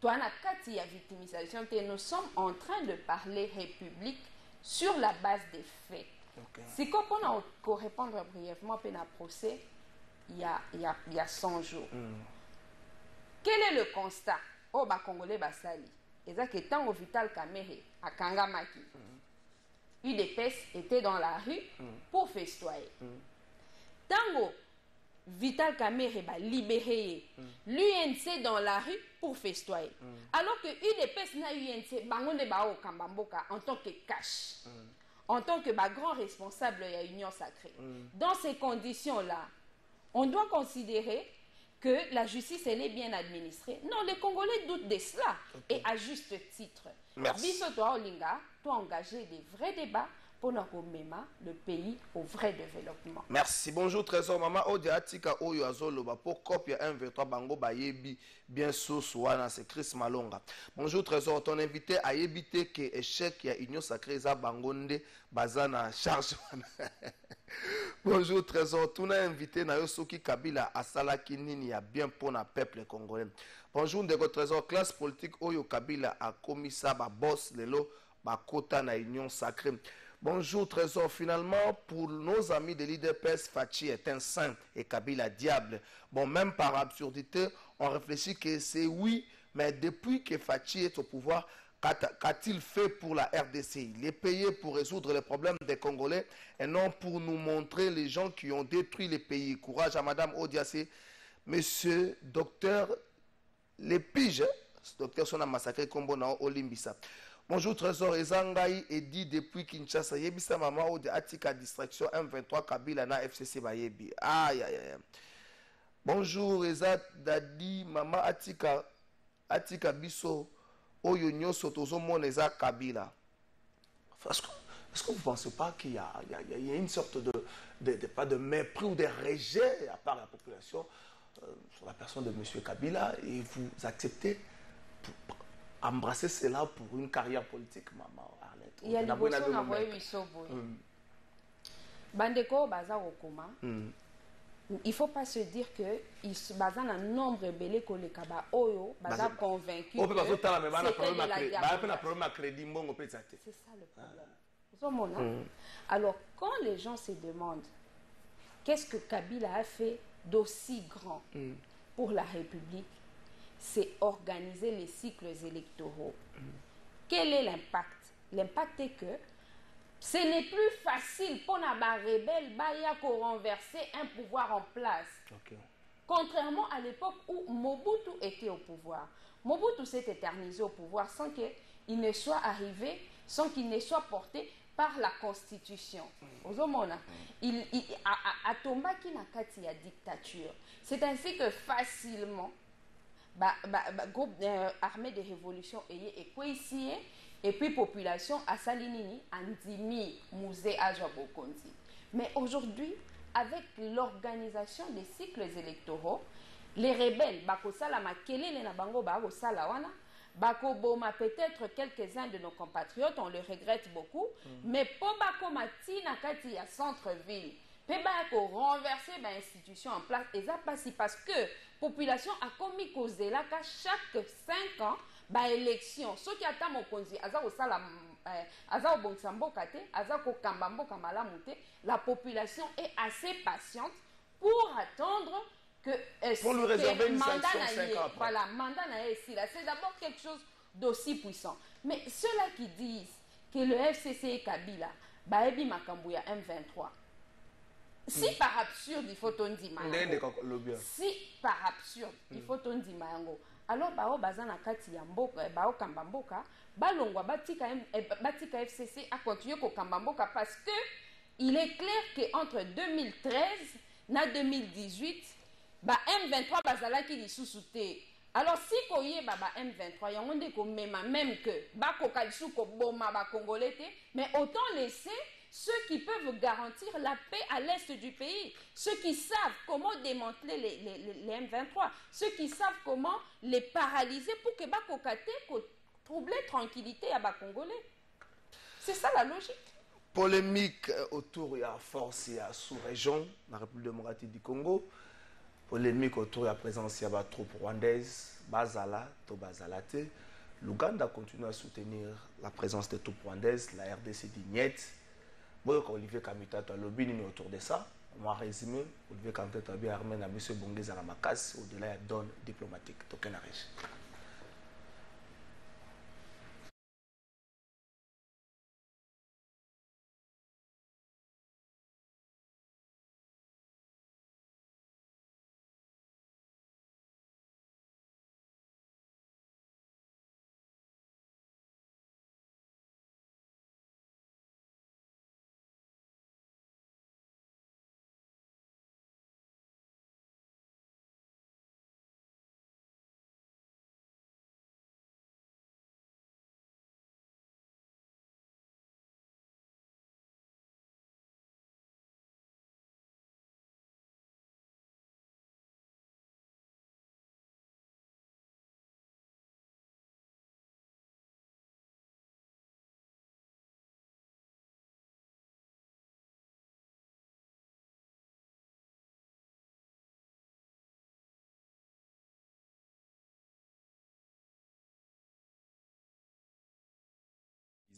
toi en cas de victimisation, nous sommes en train de parler République sur la base des faits. Si on a répondre brièvement à un procès, il y a 100 jours. Quel est le constat? Oh, Congolais Basali. Et ça, que tant au Vital Kamere, à Kangamaki, UDPS était dans la rue pour festoyer. Tango, Vital Kamere va libérer l'UNC dans la rue pour festoyer. Alors que UDPS n'a UNC, Bangonde Bao Kambamboka en tant que cash, en tant que grand responsable de l'Union sacrée. Dans ces conditions-là, on doit considérer que la justice, elle est bien administrée. Non, les Congolais doutent de cela. Et à juste titre. Merci. Biso toi, Olinga, doit engager des vrais débats pour nous remettre le pays au vrai développement. Merci. Bonjour, Trésor. Maman, Odia Atika Oyo Azoloba. Pour copie 1-23 Bango Bayebi, bien sûr, c'est Chris Malonga. Bonjour, Trésor. Ton invité a évité que échec ya Union Sacrée za Bangonde Bazana charge. Bonjour, Trésor. Tu as invité Nayosoki Kabila à Salaki Nini a bien pour le peuple congolais. Bonjour, Ndego Trésor. Classe politique Oyo Kabila a commis ça, boss lelo, kota na Union Sacrée. Bonjour Trésor, finalement pour nos amis de l'IDPS, Fachi est un saint et Kabila diable. Bon, même par absurdité, on réfléchit que c'est oui, mais depuis que Fachi est au pouvoir, qu'a-t-il fait pour la RDC? Il est payé pour résoudre les problèmes des Congolais et non pour nous montrer les gens qui ont détruit les pays. Courage à Madame Odiassé. Monsieur Docteur Lepige, Docteur Sona Massacré Kombo na Olimbisa. Bonjour Trésor Ezangaï et dit depuis Kinshasa Yebisa Mama ou de Atika Distraction M23 Kabila na FCC Bayebi. Aïe aïe aïe. Bonjour Ezat Dadi Mama Atika Biso Oyo Nyoso Tozomo Eza Kabila. Est-ce que vous ne pensez pas qu'il y a une sorte pas de mépris ou de rejet à part la population sur la personne de M. Kabila et vous acceptez embrasser cela pour une carrière politique, maman Arlette? Il y a des personnes qui ont eu ça. Bandeko baza okoma. Il ne faut pas se dire que baza un nombre belé que les kaba oyo baza convaincu. C'est ça le problème. Alors quand les gens se demandent qu'est-ce que Kabila a fait d'aussi grand pour la République, c'est organiser les cycles électoraux. Quel est l'impact? L'impact est que ce n'est plus facile pour les rebelles de renverser un pouvoir en place. Contrairement à l'époque où Mobutu était au pouvoir. Mobutu s'est éternisé au pouvoir sans qu'il ne soit arrivé, sans qu'il ne soit porté par la Constitution. Il a tombé qui n'a qu'à la dictature. C'est ainsi que facilement groupe armé de révolution et ici et puis population à Salinini Andimi Musée à Jabokonzi. Mais aujourd'hui, avec l'organisation des cycles électoraux, les rebelles bakosala makelele na bango bakosala wana bakoboma peut-être quelques-uns de nos compatriotes, on le regrette beaucoup, mais pour bakoma tina kati ya centre-ville pe bako renverser ba institution en place et ça passe parce que population a commis kozela ka chaque 5 ans ba élection soki ata mokonzi aza kosala aza obongisa mboka te aza kokamba mboka malamu te, la population est assez patiente pour attendre que pour lui réserver une sanction 5 ans après. Voilà, mandat naïe ici là, c'est d'abord quelque chose d'aussi puissant. Mais ceux-là qui disent que le FCC et Kabila baebi makambu ya M23. Si par absurde il faut tondi mango. Si par absurde il faut tondi mango. Alors bao bazana kati ya mboka bao kamba mboka balongwa batika FCC a continué ko kamba mboka parce que il est clair que entre 2013 na 2018 ba M23 bazalaki lisusu te. Alors si koye ba M23 yango nde ko même que ba koka lisusu ko boma ba congolais te, mais autant laisser ceux qui peuvent garantir la paix à l'est du pays, ceux qui savent comment démanteler les M23, ceux qui savent comment les paralyser pour que ba koka te ko troubler tranquillité à ba congolais. C'est ça la logique. Polémique autour de la force et la sous-région, la République démocratique du Congo. Polémique autour de la présence de la troupe rwandaise, Bazala, Tobazalate. L'Ouganda continue à soutenir la présence des troupes rwandaises, la RDC dit niet. Bon, Olivier Kamitato a lobby autour de ça. On va résumer. Olivier Kamitato a bien armé à M. Bongé Zaramakasi au-delà de la donne diplomatique. Tokenarish.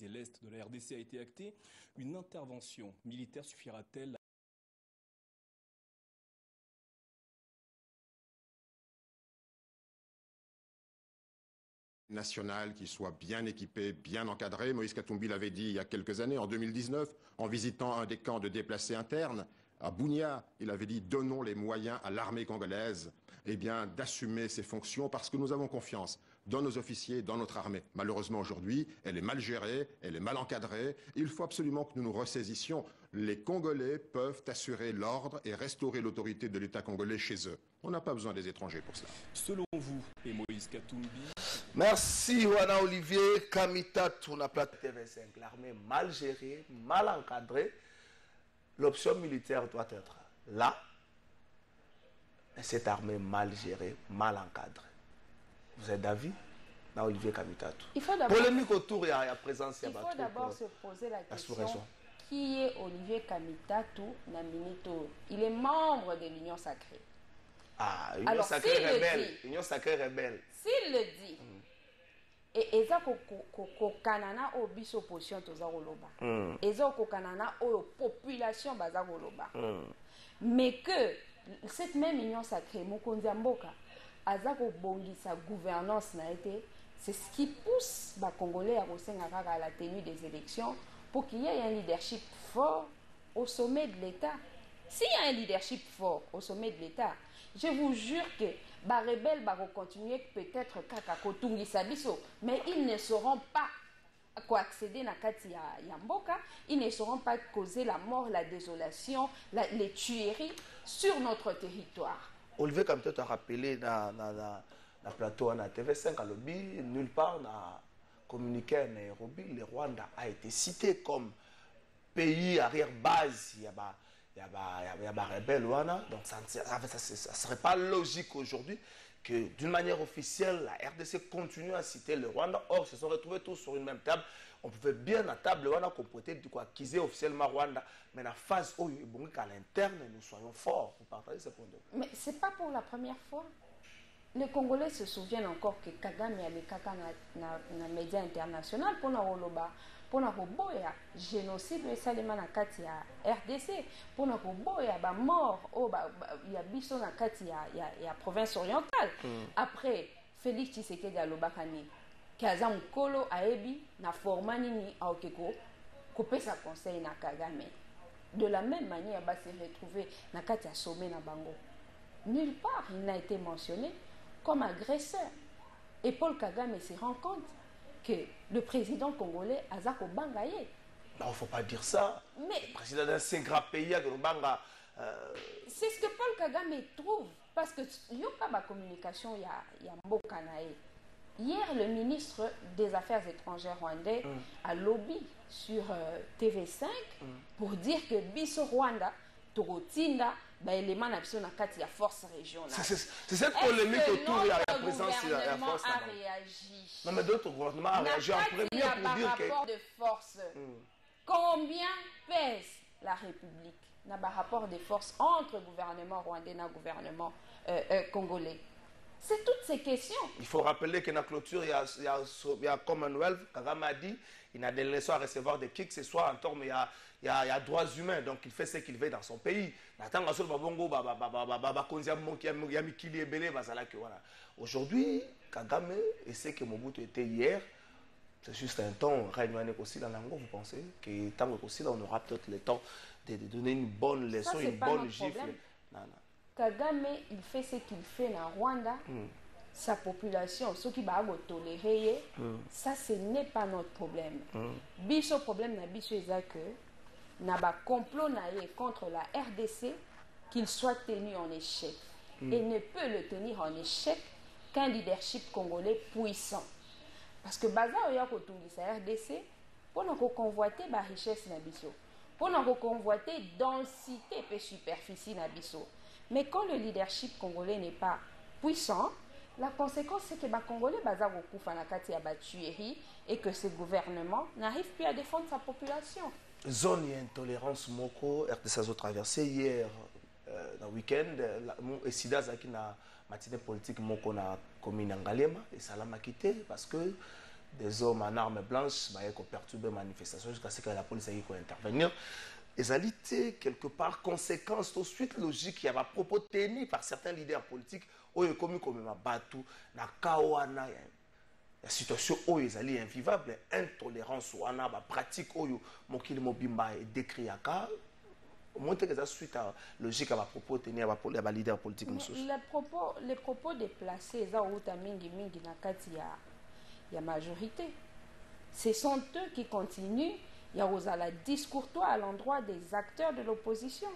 L'Est de la RDC a été actée, une intervention militaire suffira-t-elle national qui soit bien équipé, bien encadré. Moïse Katumbi l'avait dit il y a quelques années, en 2019, en visitant un des camps de déplacés internes, à Bunia, il avait dit « Donnons les moyens à l'armée congolaise d'assumer ses fonctions parce que nous avons confiance dans nos officiers, dans notre armée. » Malheureusement, aujourd'hui, elle est mal gérée, elle est mal encadrée. Il faut absolument que nous nous ressaisissions. Les Congolais peuvent assurer l'ordre et restaurer l'autorité de l'État congolais chez eux. On n'a pas besoin des étrangers pour cela. Selon vous et Moïse Katumbi. Merci, Wana Olivier Kamitato, na plate TV5. L'armée mal gérée, mal encadrée. L'option militaire doit être là. Et cette armée mal gérée, mal encadrée. Vous êtes d'avis? Na Olivier Kamitato. Polémique autour de la présence. Il faut d'abord se poser la question. Qui est Olivier Kamitato na Minito? Il est membre de l'Union Sacrée. Ah, Union Sacrée rebelle. Union Sacrée rebelle. S'il le dit, et ça kokanana o biso opposition toza koloba. Et ça kokanana o population baza koloba. Mais que cette même Union Sacrée, Mokonzi Mboka, aza kobongisa gouvernance na été, c'est ce qui pousse les Congolais à la tenue des élections pour qu'il y ait un leadership fort au sommet de l'État. S'il y a un leadership fort au sommet de l'État, je vous jure que les rebelles vont continuer peut-être à kotungisa biso, mais ils ne sauront pas accéder à Kati Yamboka, ils ne sauront pas causer la mort, la désolation, les tueries sur notre territoire. Olivier Kamitato a rappelé dans le plateau na TV5 à lobby, nulle part dans communiqué à Nairobi, le Rwanda a été cité comme pays arrière-base. il y a des rebelles, donc ça ne serait pas logique aujourd'hui que d'une manière officielle, la RDC continue à citer le Rwanda. Or, ils se sont retrouvés tous sur une même table. On pouvait bien à table qu'on pouvait acquiser officiellement Rwanda, mais la phase où à l'interne, nous soyons forts pour partager ce point de vue. Mais ce n'est pas pour la première fois. Les Congolais se souviennent encore que Kagame a les caca dans les médias internationaux pour le génocide et Salima na kati ya RDC pour na boya ba mort il y a biso na kati ya province orientale. Après Félix Tshisekedi alobakani kaza mkolo aebi na formani ni aokeko kopesa conseil na Kagame. De la même manière ba se retrouver na kati ya sommet na bango. Nulle part il n'a été mentionné comme agresseur. Et Paul Kagame se rend compte que le président congolais Azako Bangaye. Non, il ne faut pas dire ça. Mais le président d'un si grand pays, Banga. C'est ce que Paul Kagame trouve. Parce que il n'y a pas de communication, il y a Mbokanae. Hier, le ministre des Affaires étrangères rwandais a lobby sur TV5 pour dire que Biso Rwanda, Torotinda, élément na kati ya force régionale. C'est cette polémique autour de la présence de la force. A réagi. Non, mais d'autres gouvernements ont réagi en premier pour dire que... rapport de force. Combien pèse la République? N'a pas rapport de force entre gouvernement rwandais et gouvernement congolais. C'est toutes ces questions. Il faut rappeler que dans la clôture, il y a Commonwealth, Kagame a dit, il n'a des leçons à recevoir de qui que ce soit en termes, il y a droits humains, donc il fait ce qu'il veut dans son pays. Aujourd'hui, Kagame, et ce que Mobutu était hier, c'est juste un temps, vous pensez que tant que on aura peut-être le temps de donner une bonne leçon, une bonne gifle. Kagame, il fait ce qu'il fait en Rwanda. Sa population, ceux qui va tolérer, ça ce n'est pas notre problème. Biso problème na biso est que na ba complot naé contre la RDC qu'il soit tenu en échec. Et ne peut le tenir en échec qu'un leadership congolais puissant. Parce que bazar ya ko tungisa RDC pour nous convoiter ba richesse na biso. Pour nous convoiter densité et superficie na biso. Mais quand le leadership congolais n'est pas puissant, la conséquence c'est que les Congolais et que ce gouvernement n'arrive plus à défendre sa population. Zone d'intolérance moko RDC a traversé hier dans le week-end et Sida Zaki na matinée politique moko na commune Ngalema et Salama quitté parce que des hommes en armes blanches ont perturbé la manifestation jusqu'à ce que la police ait intervenir. Et ça a été quelque part conséquence tout de suite logique il y a des propos tenus par certains leaders politiques où il comme Batou na kawana la situation où ils allaient invivable intolérance ou ana pratique où mokili mobimba est décrit à cas monter que ça suite à logique à propos tenus à les leaders politiques. Les propos déplacés ça ou ta mingi na kati ya majorité, ce sont eux qui continuent. Il y a un discours à l'endroit des acteurs de l'opposition.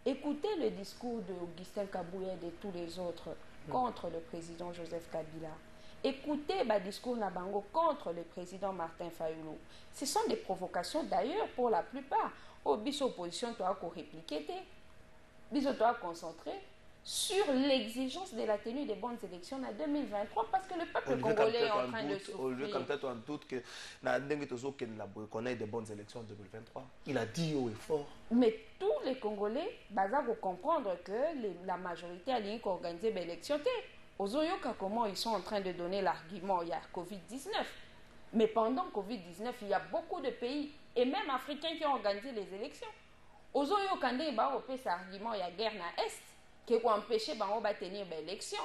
Écoutez le discours d'Augustin Kabouya et de tous les autres contre le président Joseph Kabila. Écoutez le discours Nabango contre le président Martin Fayulu. Ce sont des provocations d'ailleurs pour la plupart. Au bis opposition, tu as répliqué, bis tu as concentré sur l'exigence de la tenue des bonnes élections en 2023 parce que le peuple congolais est en train de souffrir. Au lieu comme peut-être on doute que connaît des bonnes élections en 2023. Il a dit haut et fort. Mais tous les Congolais vont comprendre que la majorité a organisé l'élection. Ozoyoka comment ils sont en train de donner l'argument, il y a Covid-19. Mais pendant Covid-19, il y a beaucoup de pays et même africains qui ont organisé les élections. Ozoyoka il y a un argument, il y a guerre dans l'Est qui ont empêché de tenir l'élection.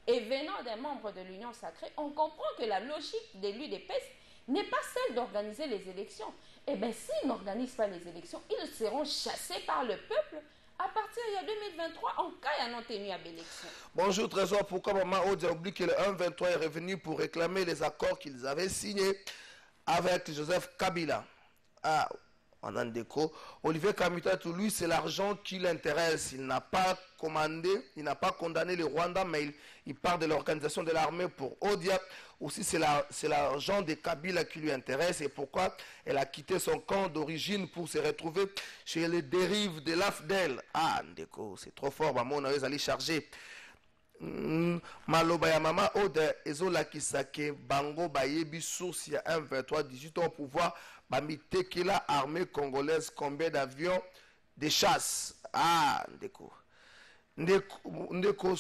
Et venant des membres de l'Union sacrée, on comprend que la logique de l'UDPS n'est pas celle d'organiser les élections. Eh bien, s'ils n'organisent pas les élections, ils seront chassés par le peuple à partir de 2023 en cas il y a non tenu à l'élection. Bonjour Trésor, pourquoi Maman Odi a oublié que le 1-23 est revenu pour réclamer les accords qu'ils avaient signés avec Joseph Kabila? Ah, Pendant déco. Olivier Kamitatou, lui, c'est l'argent qui l'intéresse. Il n'a pas commandé, il n'a pas condamné le Rwanda, mais il parle de l'organisation de l'armée pour Odia. Aussi, c'est l'argent de Kabila qui lui intéresse. Et pourquoi elle a quitté son camp d'origine pour se retrouver chez les dérives de l'AFDEL. Ah, Ndeko, c'est trop fort. Maman, on allait charger. Maloba ya mama Ode Ezola Kisake Bango Bayebi source ya 1-23 18 ans au pouvoir. Bamitekela armée congolaise, combien d'avions de chasse? Ah, Ndeko. Ndeko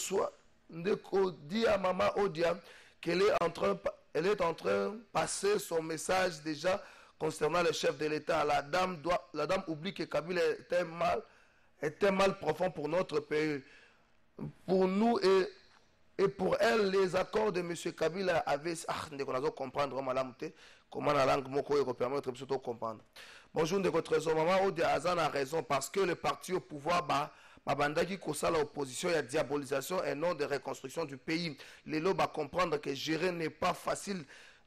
dit à Maman Odia qu'elle est en train de passer son message déjà concernant le chef de l'État. La dame oublie que Kabila était mal profond pour notre pays. Pour nous et pour elle, les accords de M. Kabila avaient... Ah, on doit comprendre comment la langue moko permet de comprendre. Bonjour, de votre trésor. Maman Ode Azan a raison parce que le parti au pouvoir, Babandaki Kosa, l'opposition, il y a diabolisation et non de reconstruction du pays. Les lobes à comprendre que gérer n'est pas facile.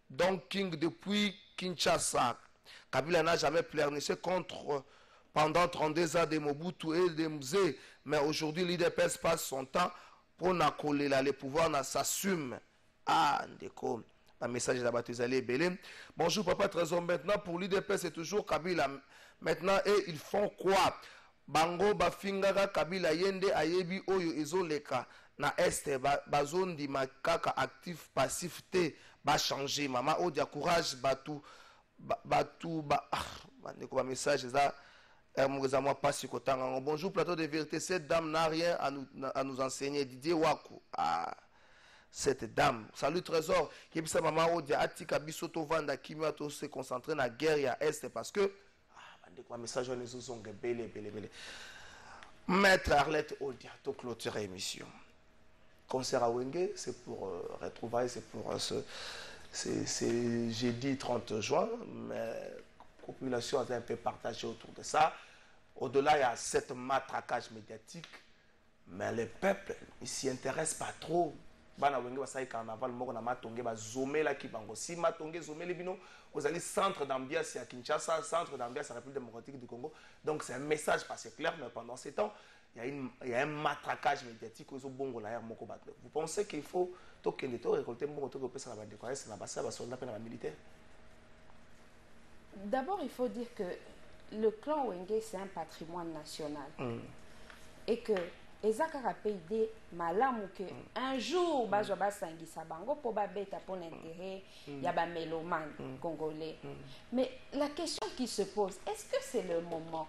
Donc, King, depuis Kinshasa, Kabila n'a jamais pleurniché contre... Pendant 32 ans de Mobutu et de Mzee, mais aujourd'hui l'IDPS passe son temps pour n'accoler les pouvoirs, s'assume. Ah, Ndeko, un message d'Abatuzali Belé. Bonjour Papa Trésor, maintenant pour l'IDPS c'est toujours Kabila. Maintenant, et ils font quoi? Bango Bafingara Kabila Yende Ayebi Oyo Izoleka na Este Bazone di Makaka actif passif te ba changer. Maman Odia courage Batu Ndeko, un message ça. Bonjour plateau de vérité, cette dame n'a rien à nous enseigner. Didier Waku, ah, cette dame. Salut Trésor. Kebisa Mama Odia Atika Bisoto Vanda Kimia to se concentrer na guerre à Est parce que ah, message on est sont belé. Maître Arlette Odia to clôturer émission. Concert à Wenge, c'est pour retrouvailles, c'est pour c'est jeudi 30 juin, mais la population est un peu partagée autour de ça. Au-delà, il y a cette matraquage médiatique, mais le peuple ne s'y intéresse pas trop. Bana wenge basai carnaval moko na matonge ba zomer la ki bango si matonge zomer les bino vous allez centre d'ambiance à Kinshasa, centre d'ambiance à la République démocratique du Congo. Donc c'est un message passé clair, mais pendant ces temps il y a un matraquage médiatique aux bongo la moko ba. Vous pensez qu'il faut token de récolter bongo to ko pesa la bande quoi c'est la basa ba soldat na militaire. D'abord il faut dire que le clan Wenge c'est un patrimoine national. Et que ezaka pays malamu que un jour bazo basangisa bango po ba beta pour l'intérêt ya ba mélomane congolais. Mais la question qui se pose, est-ce que c'est le moment?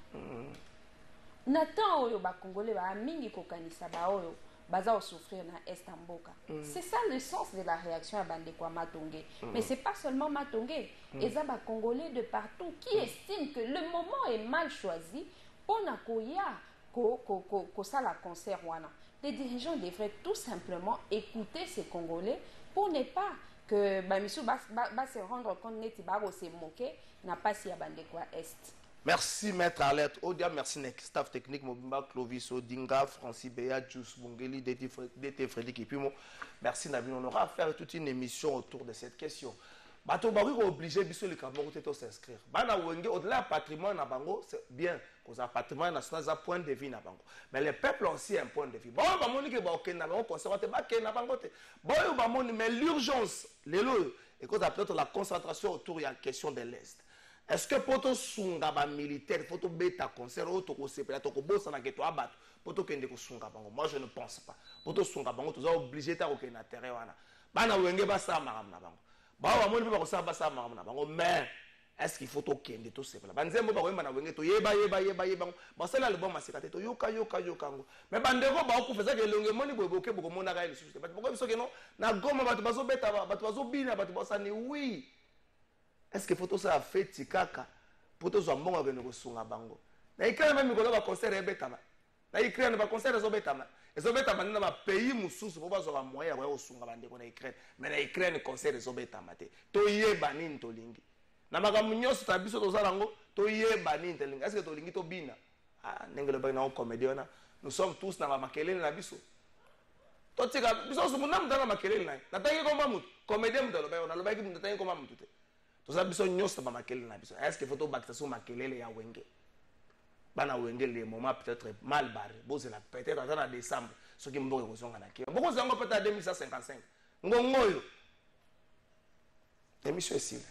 Nathan oyo ba congolais ba mingi ko kanisa ba oyo baza souffrir na Estamboka. C'est ça le sens de la réaction à Bandekwa Matongé. Mais c'est pas seulement Matongé, eza ba congolais de partout qui estiment que le moment est mal choisi pour nakoya ko ça la concert wana. Les dirigeants devraient tout simplement écouter ces Congolais pour ne pas que Bamisu va se rendre compte neti ba se moquer n'a pas si Bandekwa Est. Merci Maître Arlette Odia, merci staff technique Mobimba Clovis Odinga, Francis Beya, Jus Bongeli, DT Frédéric et puis merci Nabil. On aura à faire toute une émission autour de cette question. Bato bari obligé biso le Cameroun de s'inscrire. Bana wenge au-delà patrimoine na bango, c'est bien cause patrimoine national ça point de vue na bango. Mais le peuple aussi un point de vue. Bon ba moni ke ba okena bango conservateur ba ke na bango te. Bon ba moni mais l'urgence lelo et cause peut-être la concentration autour de la question de l'Est. Est-ce que poto sunga ba militaire poto beta concert auto ko sepela to ko bosa na keto abat poto kende ko sunga bango? Moi je ne pense pas. Poto sunga bango to za obligé ta ko na terrain wana. Bana wenge ba sa maram na bango. Bah on ne peut pas ça basa maram na bango mais est-ce qu'il faut to kende to sepela? Banzembo ba wemba na wenge to yeba bango. Ba sala le bon masikate to yoka ngo. Mais bandeko ba ko feza ke longe moni boboke boko mona ga ile susu. Ba boko biso ke non na goma ba to bazo beta ba to bazo bina ba to basani oui. Est-ce que photo ça a fait tikaka poto zo mbongo ke no sunga bango? Na ikana même ko ba concert ebeta ba. Na ikana ba concert zo beta ma. Ezo beta ma na ba pays mususu po bazo ba moya ya sunga bandeko na Ukraine. Mais na Ukraine concert zo beta mate. To yeba nini to lingi. Na makambo nyonso ta biso to zalango to yeba nini to lingi. Est-ce que to lingi to bina? Ah ndengelo ba na comédien nous sommes tous na ba makelele na biso. To tika biso so munam dana makelele na. Na tangi ko mamutu comédien mutalo ba na lo ba ki mutata ko mamutu te. toza biso nyonso bamakele na biso est ce que faut tobakisa so makelele ya wenge bana wenge le moment peut-être mal barré bozela peut-être ata na décembre soki mboka ekozonga na keba bokozango peut-être à 2155 ngongo oyo émission esile